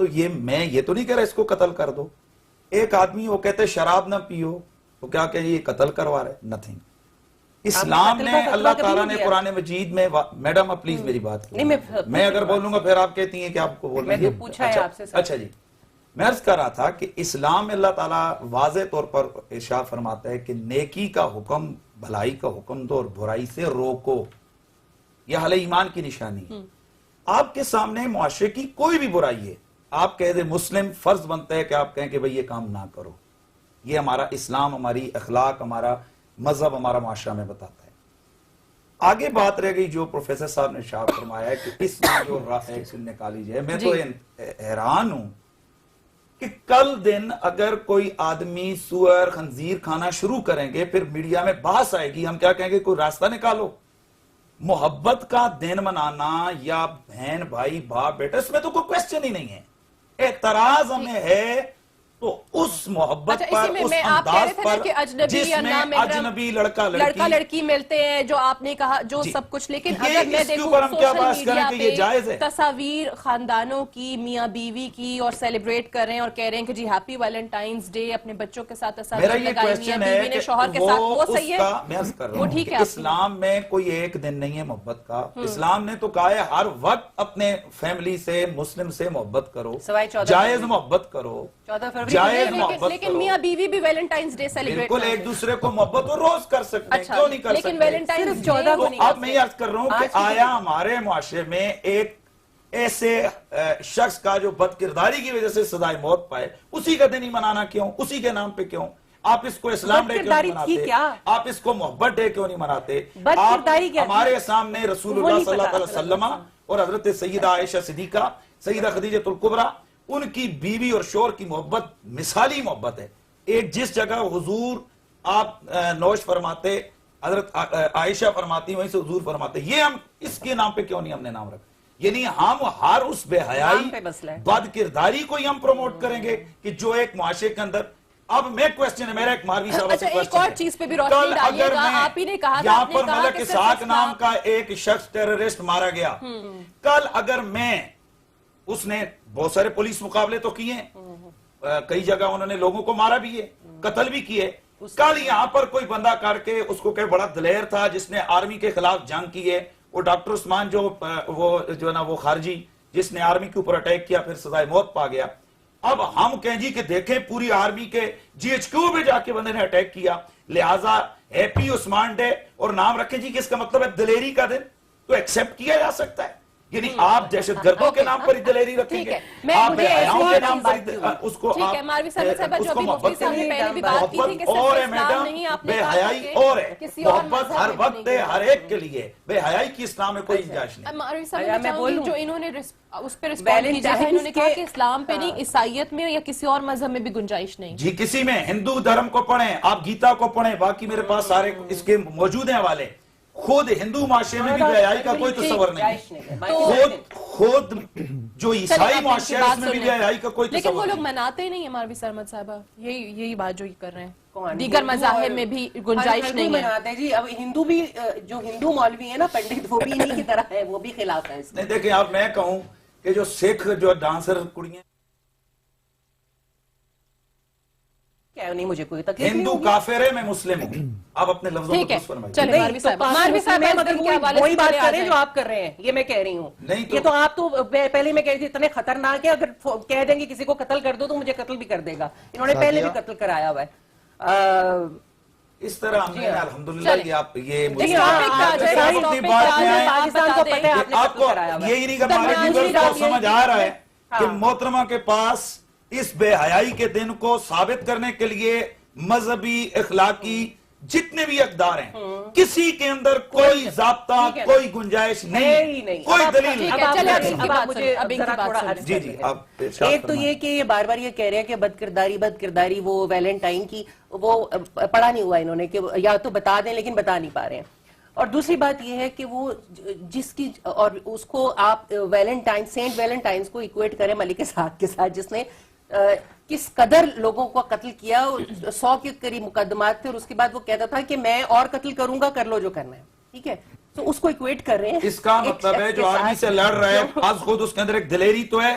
تو یہ تو نہیں کہہ رہا اس کو قتل کر دو. ایک آدمی وہ کہتے شراب نہ پیو تو کیا کہ یہ قتل کروا رہے؟ نتھنگ. اسلام نے اللہ تعالیٰ نے قرآن مجید میں میڈم اب پلیز میری بات کریں. میں اگر بولوں گا پھر آپ کہتی ہیں کہ آپ کو بولنا ہے. اچھا جی، میں عرض کر رہا تھا کہ اسلام میں اللہ تعالیٰ واضح طور پر ارشاد فرماتا ہے کہ نیکی کا حکم، بھلائی کا حکم دو اور برائی سے روکو. یہ اہل ایمان کی نشانی ہے. آپ کے سامنے معاشرے کی کوئی بھی برائی ہے، آپ کہہ دیں مسلم، فرض بنتا ہے کہ آپ کہیں کہ بھئی یہ کام نہ کرو. یہ ہمارا اسلام، ہماری اخلاق، ہمارا مذہب، ہمارا معاشرہ میں بتاتا ہے. آگے بات رہ گئی جو پروفیسر صاحب نے ارشاد فرمایا ہے کہ اس میں جو ایکشن نکالی جائے. میں تو حیران ہوں کہ کل دن اگر کوئی آدمی سور خنزیر کھانا شروع کریں گے، پھر میڈیا میں بحث آئے گی، ہم کیا کہیں گے کوئی راستہ نکالو. محبت کا دن منانا یا بہن بھائی باپ بیٹا، اس میں تو کوئی کوسچن ہی نہیں ہے. اعتراض ہمیں ہے تو اس محبت پر، اس انداز پر جس میں اجنبی لڑکا لڑکی ملتے ہیں، جو آپ نے کہا جو سب کچھ. لیکن اگر میں دیکھوں سوشل میڈیا پہ تصاویر خاندانوں کی، میاں بیوی کی، اور سیلیبریٹ کر رہے ہیں اور کہہ رہے ہیں کہ جی ہیپی ویلنٹائنز ڈے، اپنے بچوں کے ساتھ تصاویر لگائی، میاں بیوی نے شوہر کے ساتھ، وہ صحیح ہے؟ وہ ٹھیک ہے. اسلام میں کوئی ایک دن نہیں ہے محبت کا. اسلام نے تو کہا ہے ہر وقت اپنے فیملی سے، مسلم سے محبت کرو، جائز محبت کرو، جائز محبت. لیکن میاں بیوی بھی ویلنٹائنز ڈے سیلیبریٹ بالکل ایک دوسرے کو محبت وہ روز کر سکتے ہیں، کیوں نہیں کر سکتے؟ لیکن ویلنٹائنز 14 کو نہیں. اب میں یہ عرض کر رہا ہوں کہ آیا ہمارے معاشرے میں ایک ایسے شخص کا جو بد کرداری کی وجہ سے سزائے موت پائے، اسی کا دن ہی منانا کیوں؟ اسی کے نام پہ کیوں؟ آپ اس کو اسلام ڈے کیوں نہیں مناتے؟ آپ اس کو محبت ڈے کیوں نہیں مناتے؟ آپ ہمارے سامنے رسول اللہ صلی اللہ علیہ وسلم اور حضرت سیدہ عائشہ صدیقہ، سیدہ خدیجہ الکبریٰ، ان کی بیوی اور شوہر کی محبت مثالی محبت ہے. ایک جس جگہ حضور آپ نوش فرماتے، حضرت عائشہ فرماتی، وہیں سے حضور فرماتے. یہ ہم اس کے نام پہ کیوں نہیں ہم نے نام رکھا؟ یعنی ہم ہر اس بے حیائی، بد کرداری کو ہی ہم پروموٹ کریں گے کہ جو ایک معاشرے کے اندر. اب میں کوئسچن ہے میرا، ایک ماروی صاحبہ سے کوئسچن ہے. ایک اور چیز پہ بھی روشنی ڈالیے گا. آپ ہی نے کہا یہاں پر ملک اسحاق نام کا ایک شخص ٹیررسٹ مارا گیا. کل اگر میں، اس نے بہت سارے پولیس مقابلے تو کیے، کئی جگہ انہوں نے لوگوں کو مارا بھی ہے، قتل بھی کیے. کل یہاں پر کوئی بندہ کر کے اس کو کہ بڑا دلیر تھا جس نے آرمی کے خلاف جنگ کی ہے، وہ ڈاکٹر عثمان جو ہے نا وہ خارجی جس نے آرمی کے اوپر اٹیک کیا پھر سزائے موت پا گیا. اب ہم کہیں جی کہ دیکھیں پوری آرمی کے GHQ میں جا کے بندے نے اٹیک کیا، لہٰذا ہیپی عثمان ڈے اور نام رکھیں جی کہ اس کا مطلب ہے دلیری کا دن، تو ایکسپٹ کیا جا سکتا ہے. یعنی آپ دہشت گردوں کے نام پر ہی دلیری رکھیں گے، آپ بے حیاؤں کے نام پر اس کو ٹھیک ہے. ماروی صاحب جو ابھی مفتی صاحب نے پہلے بھی بات کی تھی کہ صرف اسلام نہیں، آپ نے بے حیائی اور ہے، محبت ہر وقت ہے، ہر ایک کے لیے. بے حیائی کی اسلام میں کوئی گنجائش نہیں. ماروی صاحب میں بولوں جو انہوں نے اس پہ رسپونڈ کیا ہے، انہوں نے کہا کہ اسلام پہ نہیں، عیسائیت میں یا کسی اور مذہب میں بھی گنجائش نہیں. جی کسی میں، ہندو دھرم کو پڑھیں، آپ گیتا کو پڑھیں، باقی میرے پاس سارے اس کے موجود ہیں حوالے. خود ہندو معاشرے میں بھی بے حیائی کا کوئی تصور نہیں. خود جو عیسائی معاشرے ہے اس میں بھی بے حیائی کا کوئی تصور نہیں. لیکن وہ لوگ مناتے نہیں ہیں ماروی سرمد صاحبہ، یہی بات جو کر رہے ہیں. دیگر مذاہب میں بھی گنجائش نہیں ہے. جی اب ہندو بھی، جو ہندو مولوی ہیں نا پنڈت، وہ بھی انہی کی طرح ہے، وہ بھی خلاف ہے اس نہیں. دیکھیں اب میں کہوں کہ جو سکھ جو ڈانسر کڑیاں، نہیں مجھے کوئی تکلیف ہندو کافر ہے، میں مسلم ہوں. آپ اپنے لفظوں کو درست فرمائیے. چلیں ماروی صاحب وہی بات کریں جو آپ کر رہے ہیں، یہ میں کہہ رہی ہوں. یہ تو آپ تو پہلے میں کہہ رہی تھی اتنے خطرناک ہے، اگر کہہ دیں گے کسی کو قتل کر دو تو مجھے قتل بھی کر دے گا. انہوں نے پہلے بھی قتل کرایا ہوا ہے. اس طرح ہم نے الحمدللہ یہ آپ یہ پاکستان کو پتہ ہے آپ نے قتل کرایا ہوا ہے. یہی نہیں کہ ہمارے لیڈرز کو سمجھ آ رہا ہے کہ محترمہ کے پاس اس بے حیائی کے دن کو ثابت کرنے کے لیے مذہبی، اخلاقی جتنے بھی اقدار ہیں، کسی کے اندر کوئی ضابطہ، کوئی گنجائش نہیں، کوئی دلیل نہیں. ایک تو یہ کہ یہ بار بار یہ کہہ رہے ہیں کہ بدکرداری وہ ویلنٹائن کی وہ پڑھا نہیں ہوا انہوں نے، کہ یا تو بتا دیں لیکن بتا نہیں پا رہے ہیں. اور دوسری بات یہ ہے کہ وہ جس کی، اور اس کو آپ ویلنٹائن، سینٹ ویلنٹائنز کو ایکویٹ کریں ملک اسحاق کے ساتھ، جس نے کس قدر لوگوں کو قتل کیا. 100 کے قریب مقدمات تھے اور اس کے بعد وہ کہتا تھا کہ میں اور قتل کروں گا، کر لو جو کرنا ہے. ٹھیک ہے، تو اس کو ایکویٹ کر رہے ہیں. اس کا مطلب ہے جو آرمی سے لڑ رہا ہے آج خود اس کے اندر ایک دلیری تو ہے،